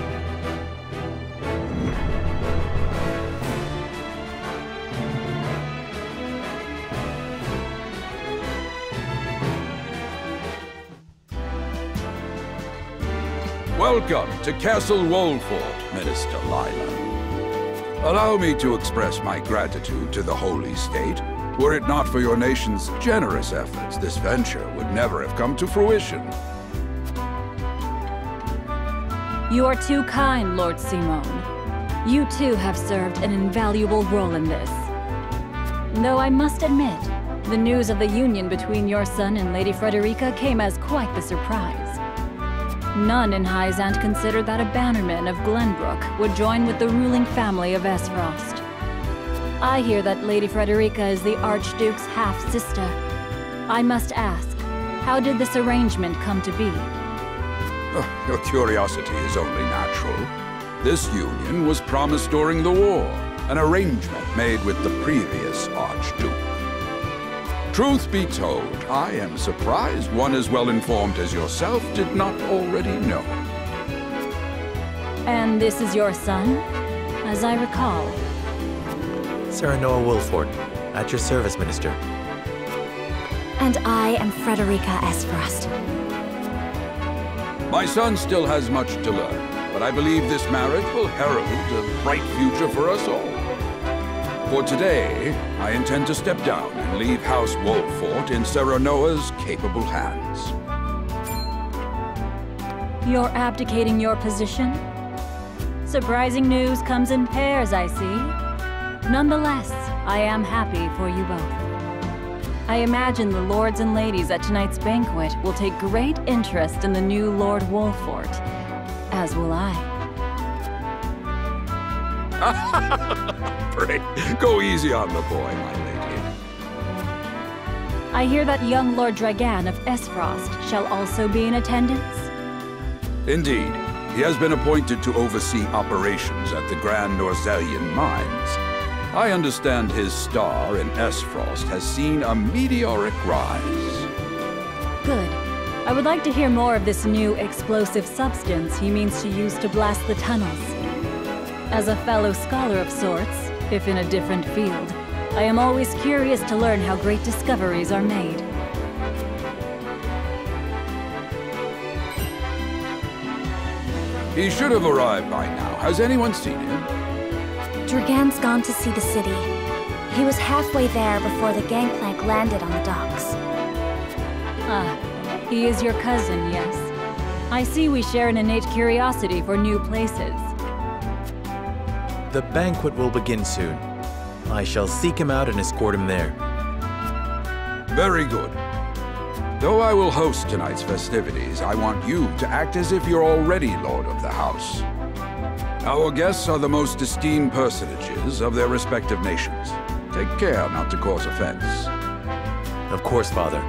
Welcome to Castle Wolffort, Minister Lila. Allow me to express my gratitude to the Holy State. Were it not for your nation's generous efforts, this venture would never have come to fruition. You are too kind, Lord Simon. You too have served an invaluable role in this. Though I must admit, the news of the union between your son and Lady Frederica came as quite the surprise. None in Hyzant considered that a bannerman of Glenbrook would join with the ruling family of Esfrost. I hear that Lady Frederica is the Archduke's half-sister. I must ask, how did this arrangement come to be? Your curiosity is only natural. This union was promised during the war, an arrangement made with the previous Archduke. Truth be told, I am surprised one as well-informed as yourself did not already know. And this is your son, as I recall. Serenoa Wolffort, at your service, Minister. And I am Frederica Esfrost. My son still has much to learn, but I believe this marriage will herald a bright future for us all. For today, I intend to step down and leave House Wolffort in Serenoa's capable hands. You're abdicating your position? Surprising news comes in pairs, I see. Nonetheless, I am happy for you both. I imagine the lords and ladies at tonight's banquet will take great interest in the new Lord Wolffort, as will I. Pray, go easy on the boy, my lady. I hear that young Lord Dragan of Esfrost shall also be in attendance? Indeed. He has been appointed to oversee operations at the Grand Norzelian mines. I understand his star in Esfrost has seen a meteoric rise. Good. I would like to hear more of this new explosive substance he means to use to blast the tunnels. As a fellow scholar of sorts, if in a different field, I am always curious to learn how great discoveries are made. He should have arrived by now. Has anyone seen him? Dragan's gone to see the city. He was halfway there before the gangplank landed on the docks. Ah, he is your cousin, yes. I see we share an innate curiosity for new places. The banquet will begin soon. I shall seek him out and escort him there. Very good. Though I will host tonight's festivities, I want you to act as if you're already Lord of the House. Our guests are the most esteemed personages of their respective nations. Take care not to cause offense. Of course, Father.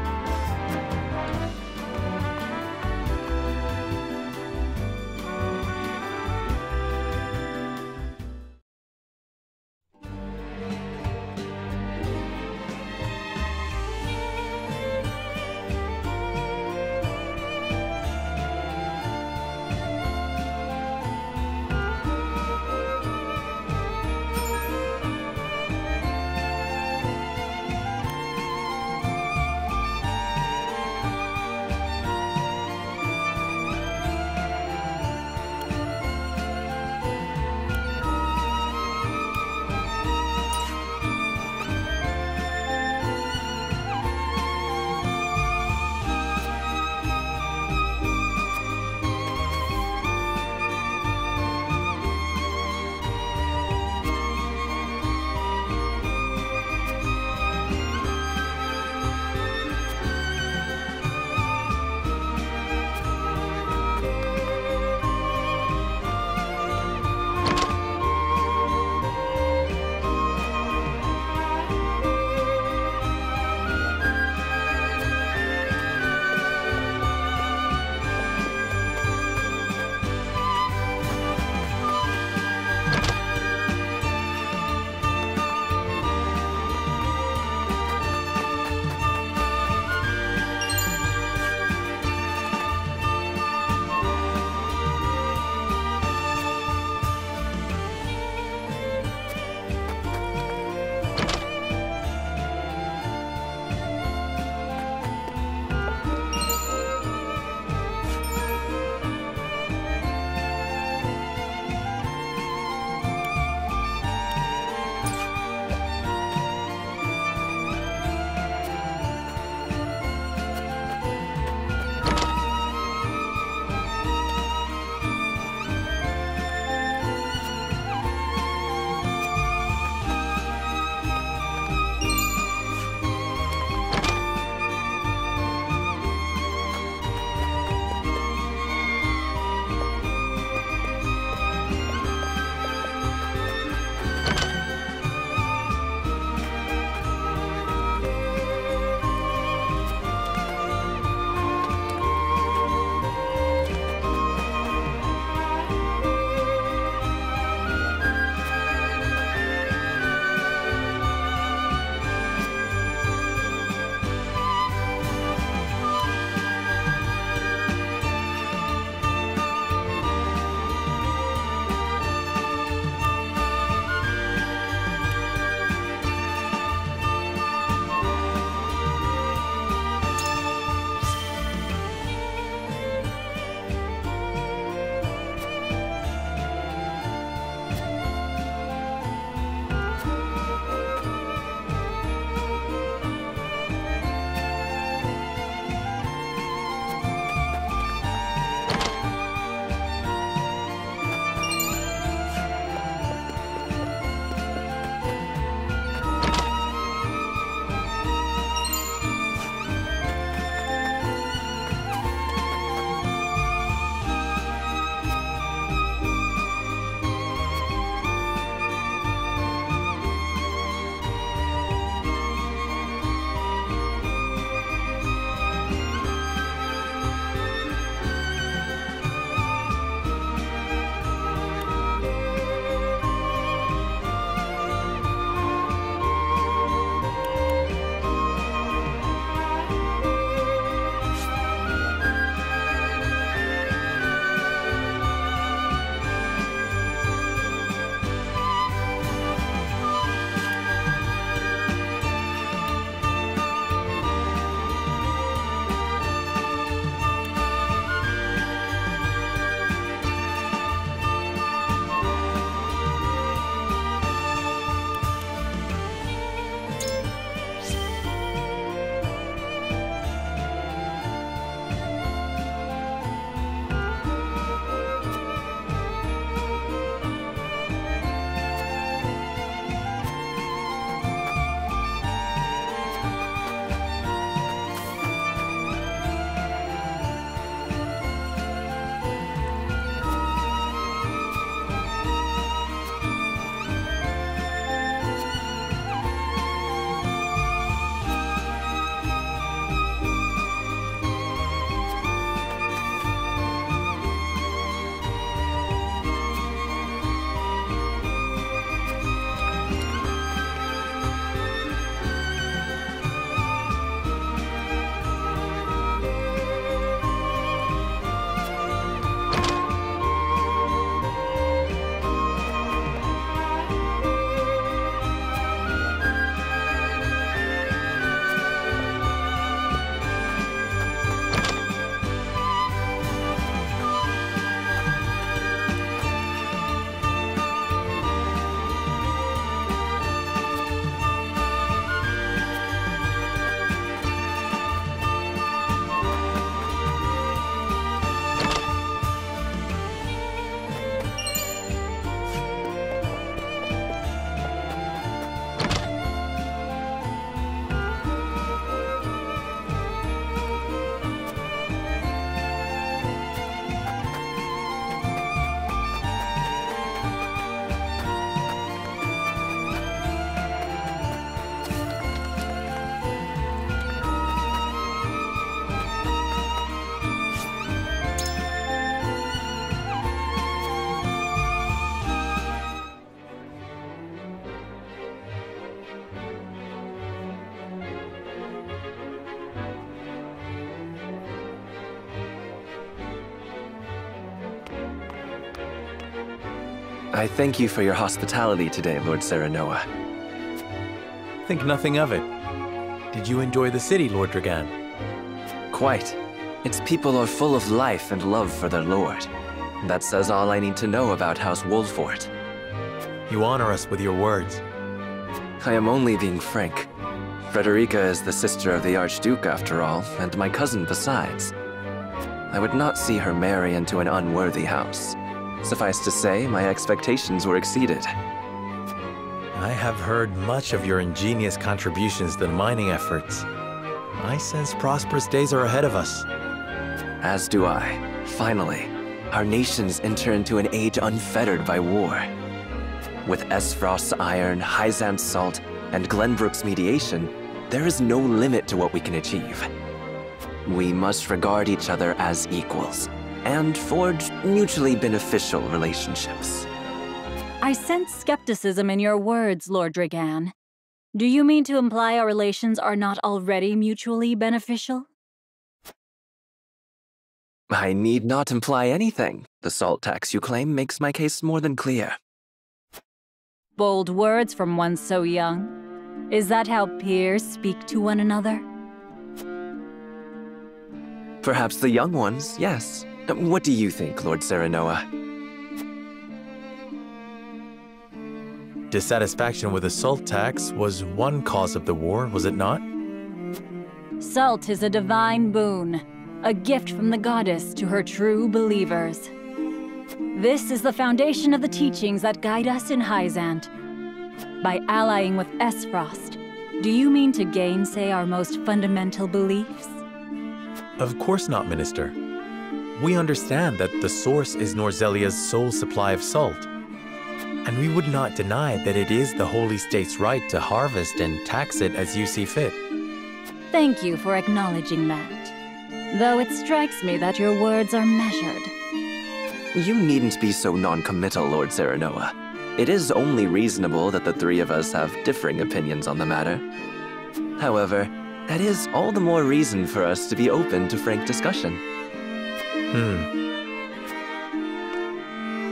I thank you for your hospitality today, Lord Serenoa. Think nothing of it. Did you enjoy the city, Lord Dragan? Quite. Its people are full of life and love for their lord. That says all I need to know about House Wolfort. You honor us with your words. I am only being frank. Frederica is the sister of the Archduke, after all, and my cousin besides. I would not see her marry into an unworthy house. Suffice to say, my expectations were exceeded. I have heard much of your ingenious contributions to the mining efforts. I sense prosperous days are ahead of us. As do I. Finally, our nations enter into an age unfettered by war. With Esfrost's iron, Hyzant's salt, and Glenbrook's mediation, there is no limit to what we can achieve. We must regard each other as equals, and forge mutually beneficial relationships. I sense skepticism in your words, Lord Dragan. Do you mean to imply our relations are not already mutually beneficial? I need not imply anything. The salt tax you claim makes my case more than clear. Bold words from one so young. Is that how peers speak to one another? Perhaps the young ones, yes. What do you think, Lord Serenoa? Dissatisfaction with the salt tax was one cause of the war, was it not? Salt is a divine boon, a gift from the goddess to her true believers. This is the foundation of the teachings that guide us in Hyzant. By allying with Esfrost, do you mean to gainsay our most fundamental beliefs? Of course not, Minister. We understand that the source is Norzelia's sole supply of salt. And we would not deny that it is the Holy State's right to harvest and tax it as you see fit. Thank you for acknowledging that. Though it strikes me that your words are measured. You needn't be so non-committal, Lord Serenoa. It is only reasonable that the three of us have differing opinions on the matter. However, that is all the more reason for us to be open to frank discussion.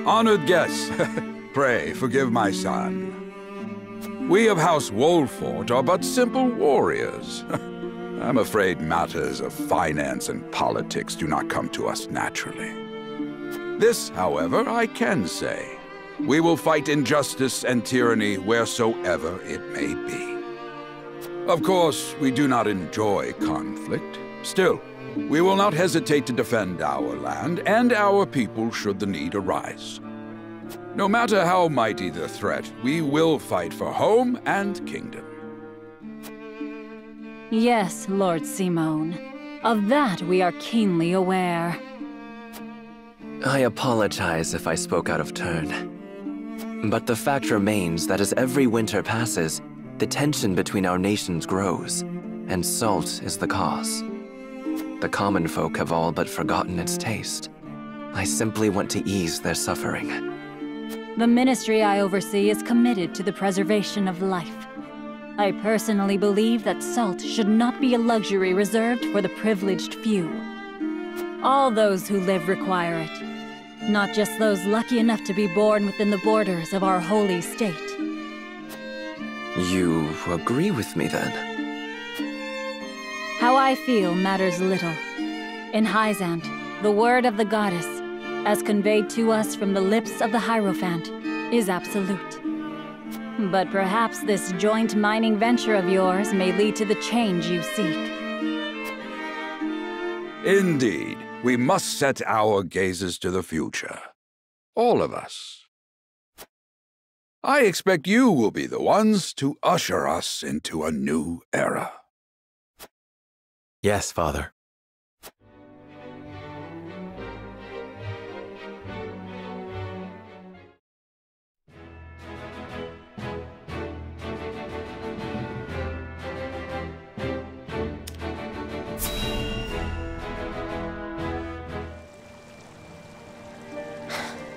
Honored guests, pray forgive my son. We of House Wolfort are but simple warriors. I'm afraid matters of finance and politics do not come to us naturally. This, however, I can say. We will fight injustice and tyranny wheresoever it may be. Of course, we do not enjoy conflict. Still, we will not hesitate to defend our land and our people should the need arise. No matter how mighty the threat, we will fight for home and kingdom. Yes, Lord Simone. Of that we are keenly aware. I apologize if I spoke out of turn. But the fact remains that as every winter passes, the tension between our nations grows, and salt is the cause. The common folk have all but forgotten its taste. I simply want to ease their suffering. The ministry I oversee is committed to the preservation of life. I personally believe that salt should not be a luxury reserved for the privileged few. All those who live require it, not just those lucky enough to be born within the borders of our holy state. You agree with me, then? How I feel matters little. In Hyzant, the word of the goddess, as conveyed to us from the lips of the Hierophant, is absolute. But perhaps this joint mining venture of yours may lead to the change you seek. Indeed, we must set our gazes to the future. All of us. I expect you will be the ones to usher us into a new era. Yes, Father.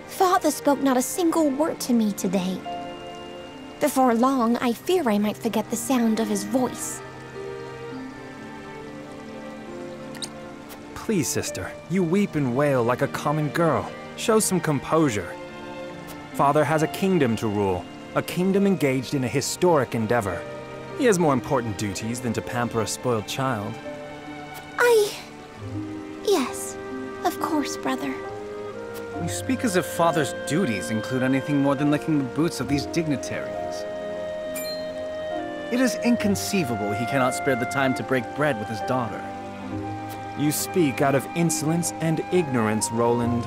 Father spoke not a single word to me today. Before long, I fear I might forget the sound of his voice. Please, sister, you weep and wail like a common girl. Show some composure. Father has a kingdom to rule, a kingdom engaged in a historic endeavor. He has more important duties than to pamper a spoiled child. Yes, of course, brother. You speak as if Father's duties include anything more than licking the boots of these dignitaries. It is inconceivable he cannot spare the time to break bread with his daughter. You speak out of insolence and ignorance, Roland.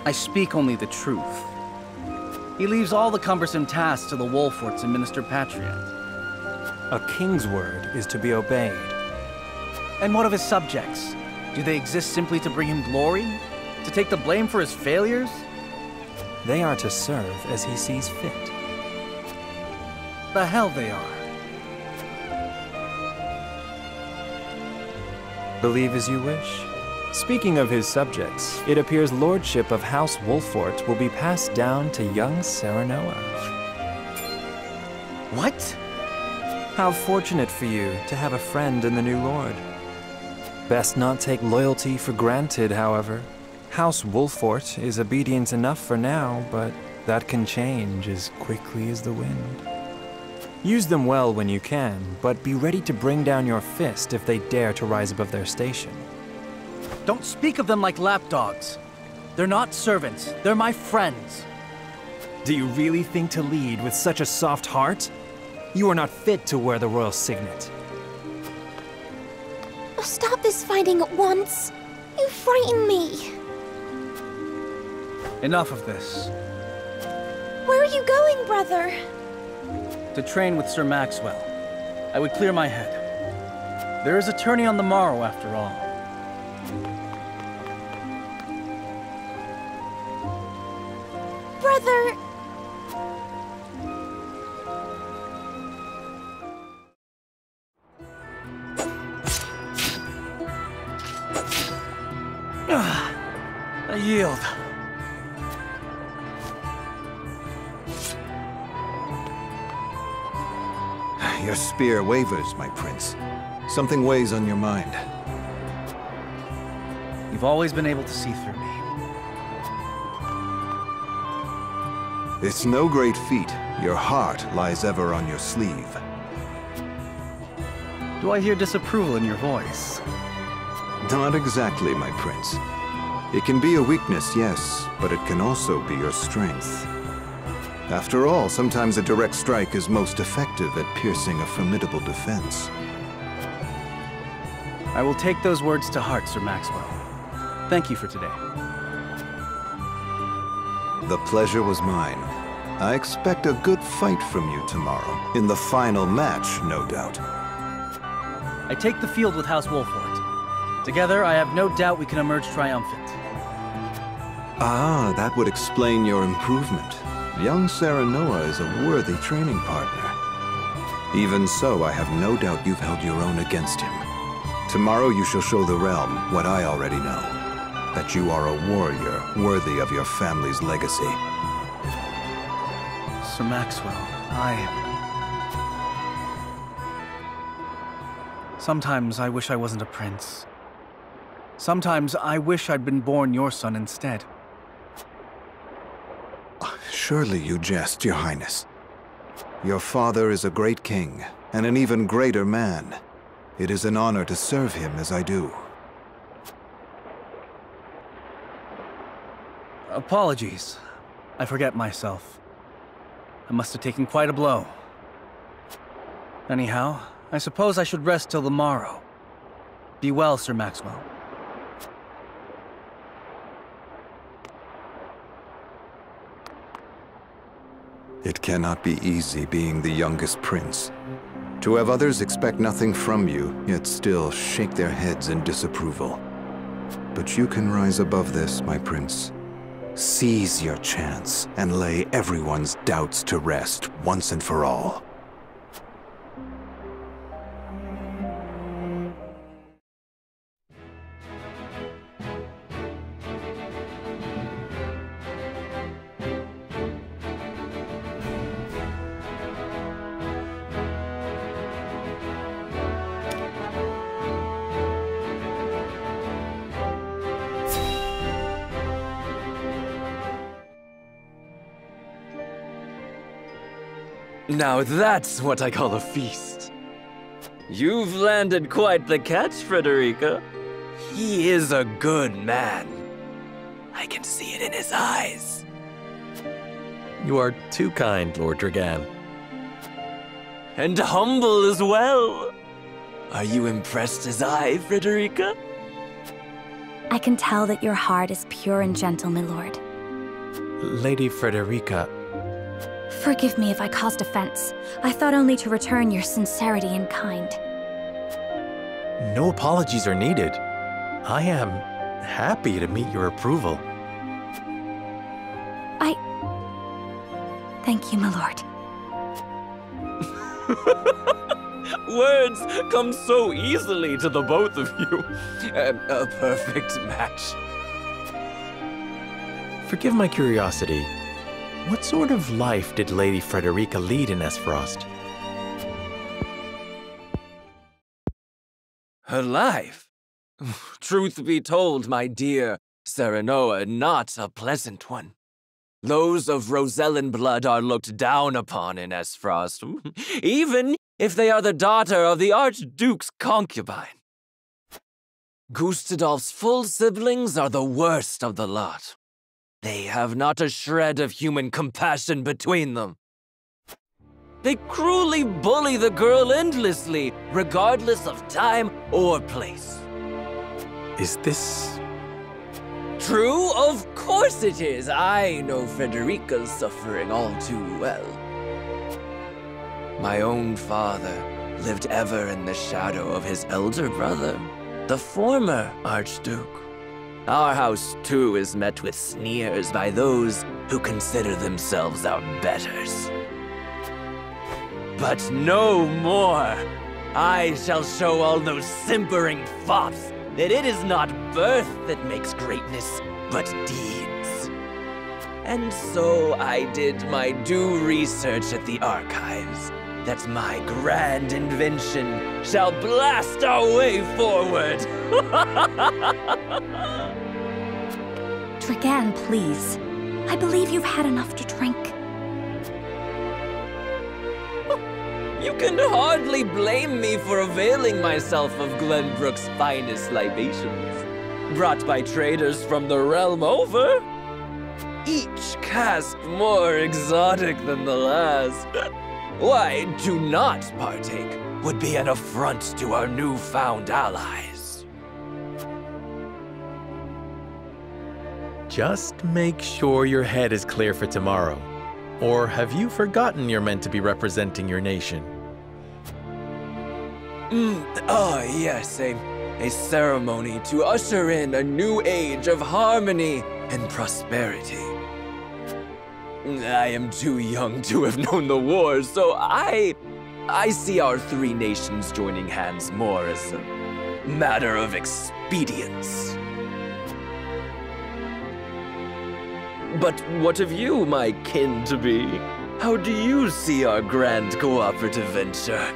I speak only the truth. He leaves all the cumbersome tasks to the Wolforts and Minister Patriot. A king's word is to be obeyed. And what of his subjects? Do they exist simply to bring him glory? To take the blame for his failures? They are to serve as he sees fit. The hell they are. Believe as you wish. Speaking of his subjects, it appears lordship of House Wolfort will be passed down to young Serenoa. What? How fortunate for you to have a friend in the new lord. Best not take loyalty for granted, however. House Wolfort is obedient enough for now, but that can change as quickly as the wind. Use them well when you can, but be ready to bring down your fist if they dare to rise above their station. Don't speak of them like lapdogs. They're not servants, they're my friends. Do you really think to lead with such a soft heart? You are not fit to wear the royal signet. Stop this fighting at once. You frighten me. Enough of this. Where are you going, brother? To train with Sir Maxwell. I would clear my head. There is a tourney on the morrow, after all. Brother... I yield. Your spear wavers, my prince. Something weighs on your mind. You've always been able to see through me. It's no great feat. Your heart lies ever on your sleeve. Do I hear disapproval in your voice? Not exactly, my prince. It can be a weakness, yes, but it can also be your strength. After all, sometimes a direct strike is most effective at piercing a formidable defense. I will take those words to heart, Sir Maxwell. Thank you for today. The pleasure was mine. I expect a good fight from you tomorrow. In the final match, no doubt. I take the field with House Wolfort. Together, I have no doubt we can emerge triumphant. Ah, that would explain your improvement. Young Serenoa is a worthy training partner. Even so, I have no doubt you've held your own against him. Tomorrow you shall show the realm what I already know. That you are a warrior worthy of your family's legacy. Sir Maxwell, Sometimes I wish I wasn't a prince. Sometimes I wish I'd been born your son instead. Surely you jest, Your Highness. Your father is a great king, and an even greater man. It is an honor to serve him as I do. Apologies. I forget myself. I must have taken quite a blow. Anyhow, I suppose I should rest till the morrow. Be well, Sir Maxwell. It cannot be easy being the youngest prince. To have others expect nothing from you, yet still shake their heads in disapproval. But you can rise above this, my prince. Seize your chance and lay everyone's doubts to rest once and for all. Now that's what I call a feast. You've landed quite the catch, Frederica. He is a good man. I can see it in his eyes. You are too kind, Lord Dragan. And humble as well. Are you impressed as I, Frederica? I can tell that your heart is pure and gentle, my lord. Lady Frederica... Forgive me if I caused offense. I thought only to return your sincerity and kind. No apologies are needed. I am happy to meet your approval. Thank you, my lord. Words come so easily to the both of you. A perfect match. Forgive my curiosity. What sort of life did Lady Frederica lead in Esfrost? Her life? Truth be told, my dear Serenoa, not a pleasant one. Those of Rosellan blood are looked down upon in Esfrost, even if they are the daughter of the Archduke's concubine. Gustadolf's full siblings are the worst of the lot. They have not a shred of human compassion between them. They cruelly bully the girl endlessly, regardless of time or place. Is this... True? Of course it is. I know Frederica's suffering all too well. My own father lived ever in the shadow of his elder brother, the former Archduke. Our house, too, is met with sneers by those who consider themselves our betters. But no more! I shall show all those simpering fops that it is not birth that makes greatness, but deeds. And so I did my due research at the archives, that my grand invention shall blast our way forward. Dragan, please. I believe you've had enough to drink. You can hardly blame me for availing myself of Glenbrook's finest libations, brought by traders from the realm over. Each cask more exotic than the last. Why, to not partake would be an affront to our newfound allies. Just make sure your head is clear for tomorrow. Or have you forgotten you're meant to be representing your nation? Yes, a ceremony to usher in a new age of harmony and prosperity. I am too young to have known the wars, so I see our three nations joining hands more as a matter of expedience. But what of you, my kin-to-be? How do you see our grand cooperative venture?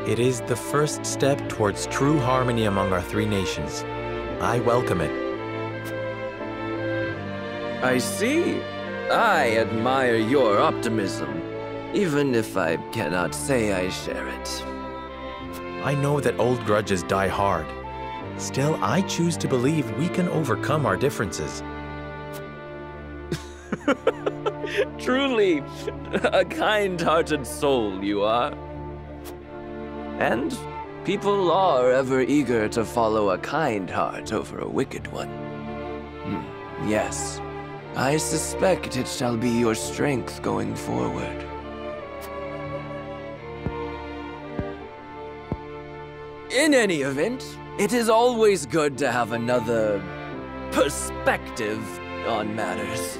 It is the first step towards true harmony among our three nations. I welcome it. I see. I admire your optimism, even if I cannot say I share it. I know that old grudges die hard. Still, I choose to believe we can overcome our differences. Truly, a kind-hearted soul you are. And people are ever eager to follow a kind heart over a wicked one. Yes, I suspect it shall be your strength going forward. In any event, it is always good to have another perspective on matters.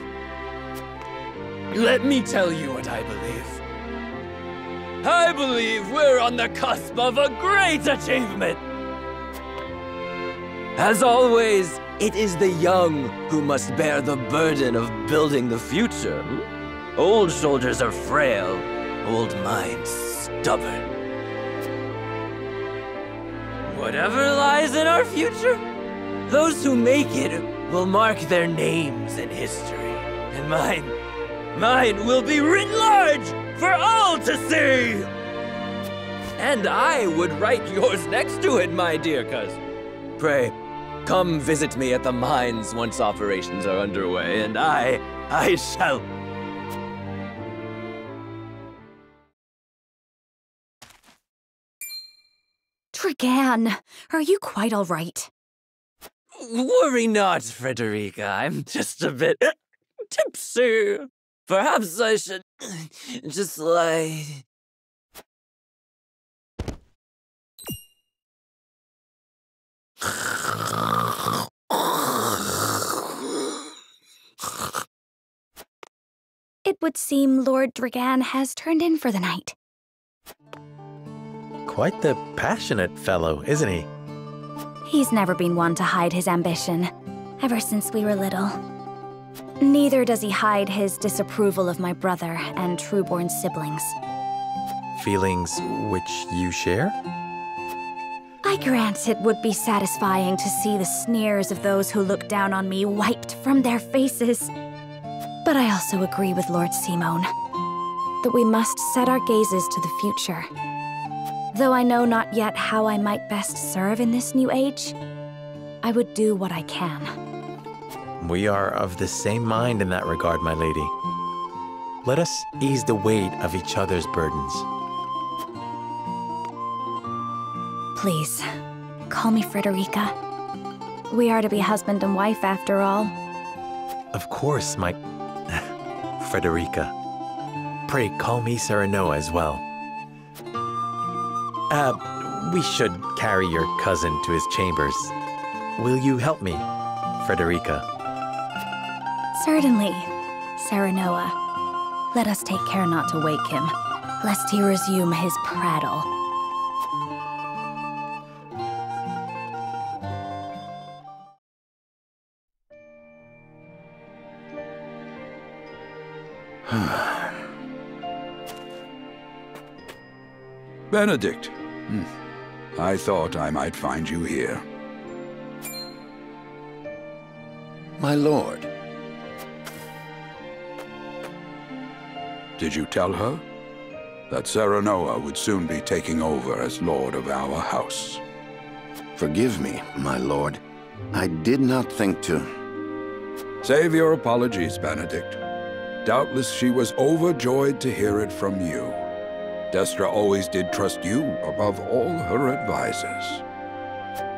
Let me tell you what I believe. I believe we're on the cusp of a great achievement! As always, it is the young who must bear the burden of building the future. Old shoulders are frail, old minds stubborn. Whatever lies in our future, those who make it will mark their names in history. And mine will be written large for all to see! And I would write yours next to it, my dear cousin. Pray, come visit me at the mines once operations are underway, and I shall... Dragan, are you quite all right? Worry not, Frederica. I'm just a bit tipsy. Perhaps I should just lie... It would seem Lord Dragan has turned in for the night. Quite the passionate fellow, isn't he? He's never been one to hide his ambition, ever since we were little. Neither does he hide his disapproval of my brother and Trueborn siblings. Feelings which you share? I grant it would be satisfying to see the sneers of those who look down on me wiped from their faces. But I also agree with Lord Simone that we must set our gazes to the future. Though I know not yet how I might best serve in this new age, I would do what I can. We are of the same mind in that regard, my lady. Let us ease the weight of each other's burdens. Please, call me Frederica. We are to be husband and wife after all. Of course, my... Frederica. Pray call me Serenoa as well. We should carry your cousin to his chambers. Will you help me, Frederica? Certainly, Serenoa. Let us take care not to wake him, lest he resume his prattle. Benedict. I thought I might find you here. My lord. Did you tell her that Serenoa would soon be taking over as lord of our house? Forgive me, my lord. I did not think to... Save your apologies, Benedict. Doubtless she was overjoyed to hear it from you. Destra always did trust you above all her advisors.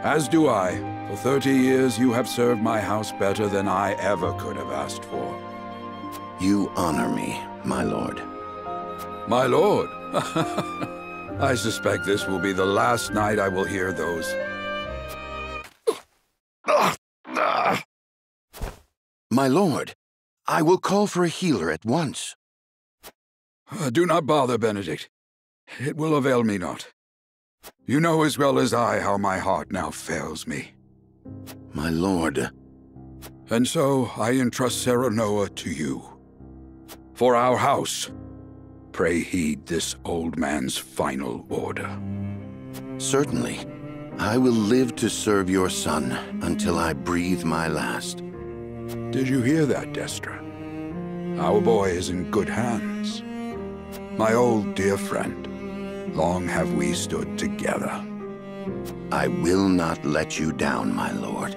As do I. For 30 years you have served my house better than I ever could have asked for. You honor me, my lord. My lord? I suspect this will be the last night I will hear those. My lord, I will call for a healer at once. Do not bother, Benedict. It will avail me not. You know as well as I how my heart now fails me. My lord. And so I entrust Serenoa to you. For our house, pray heed this old man's final order. Certainly. I will live to serve your son until I breathe my last. Did you hear that, Destra? Our boy is in good hands. My old dear friend, long have we stood together. I will not let you down, my lord.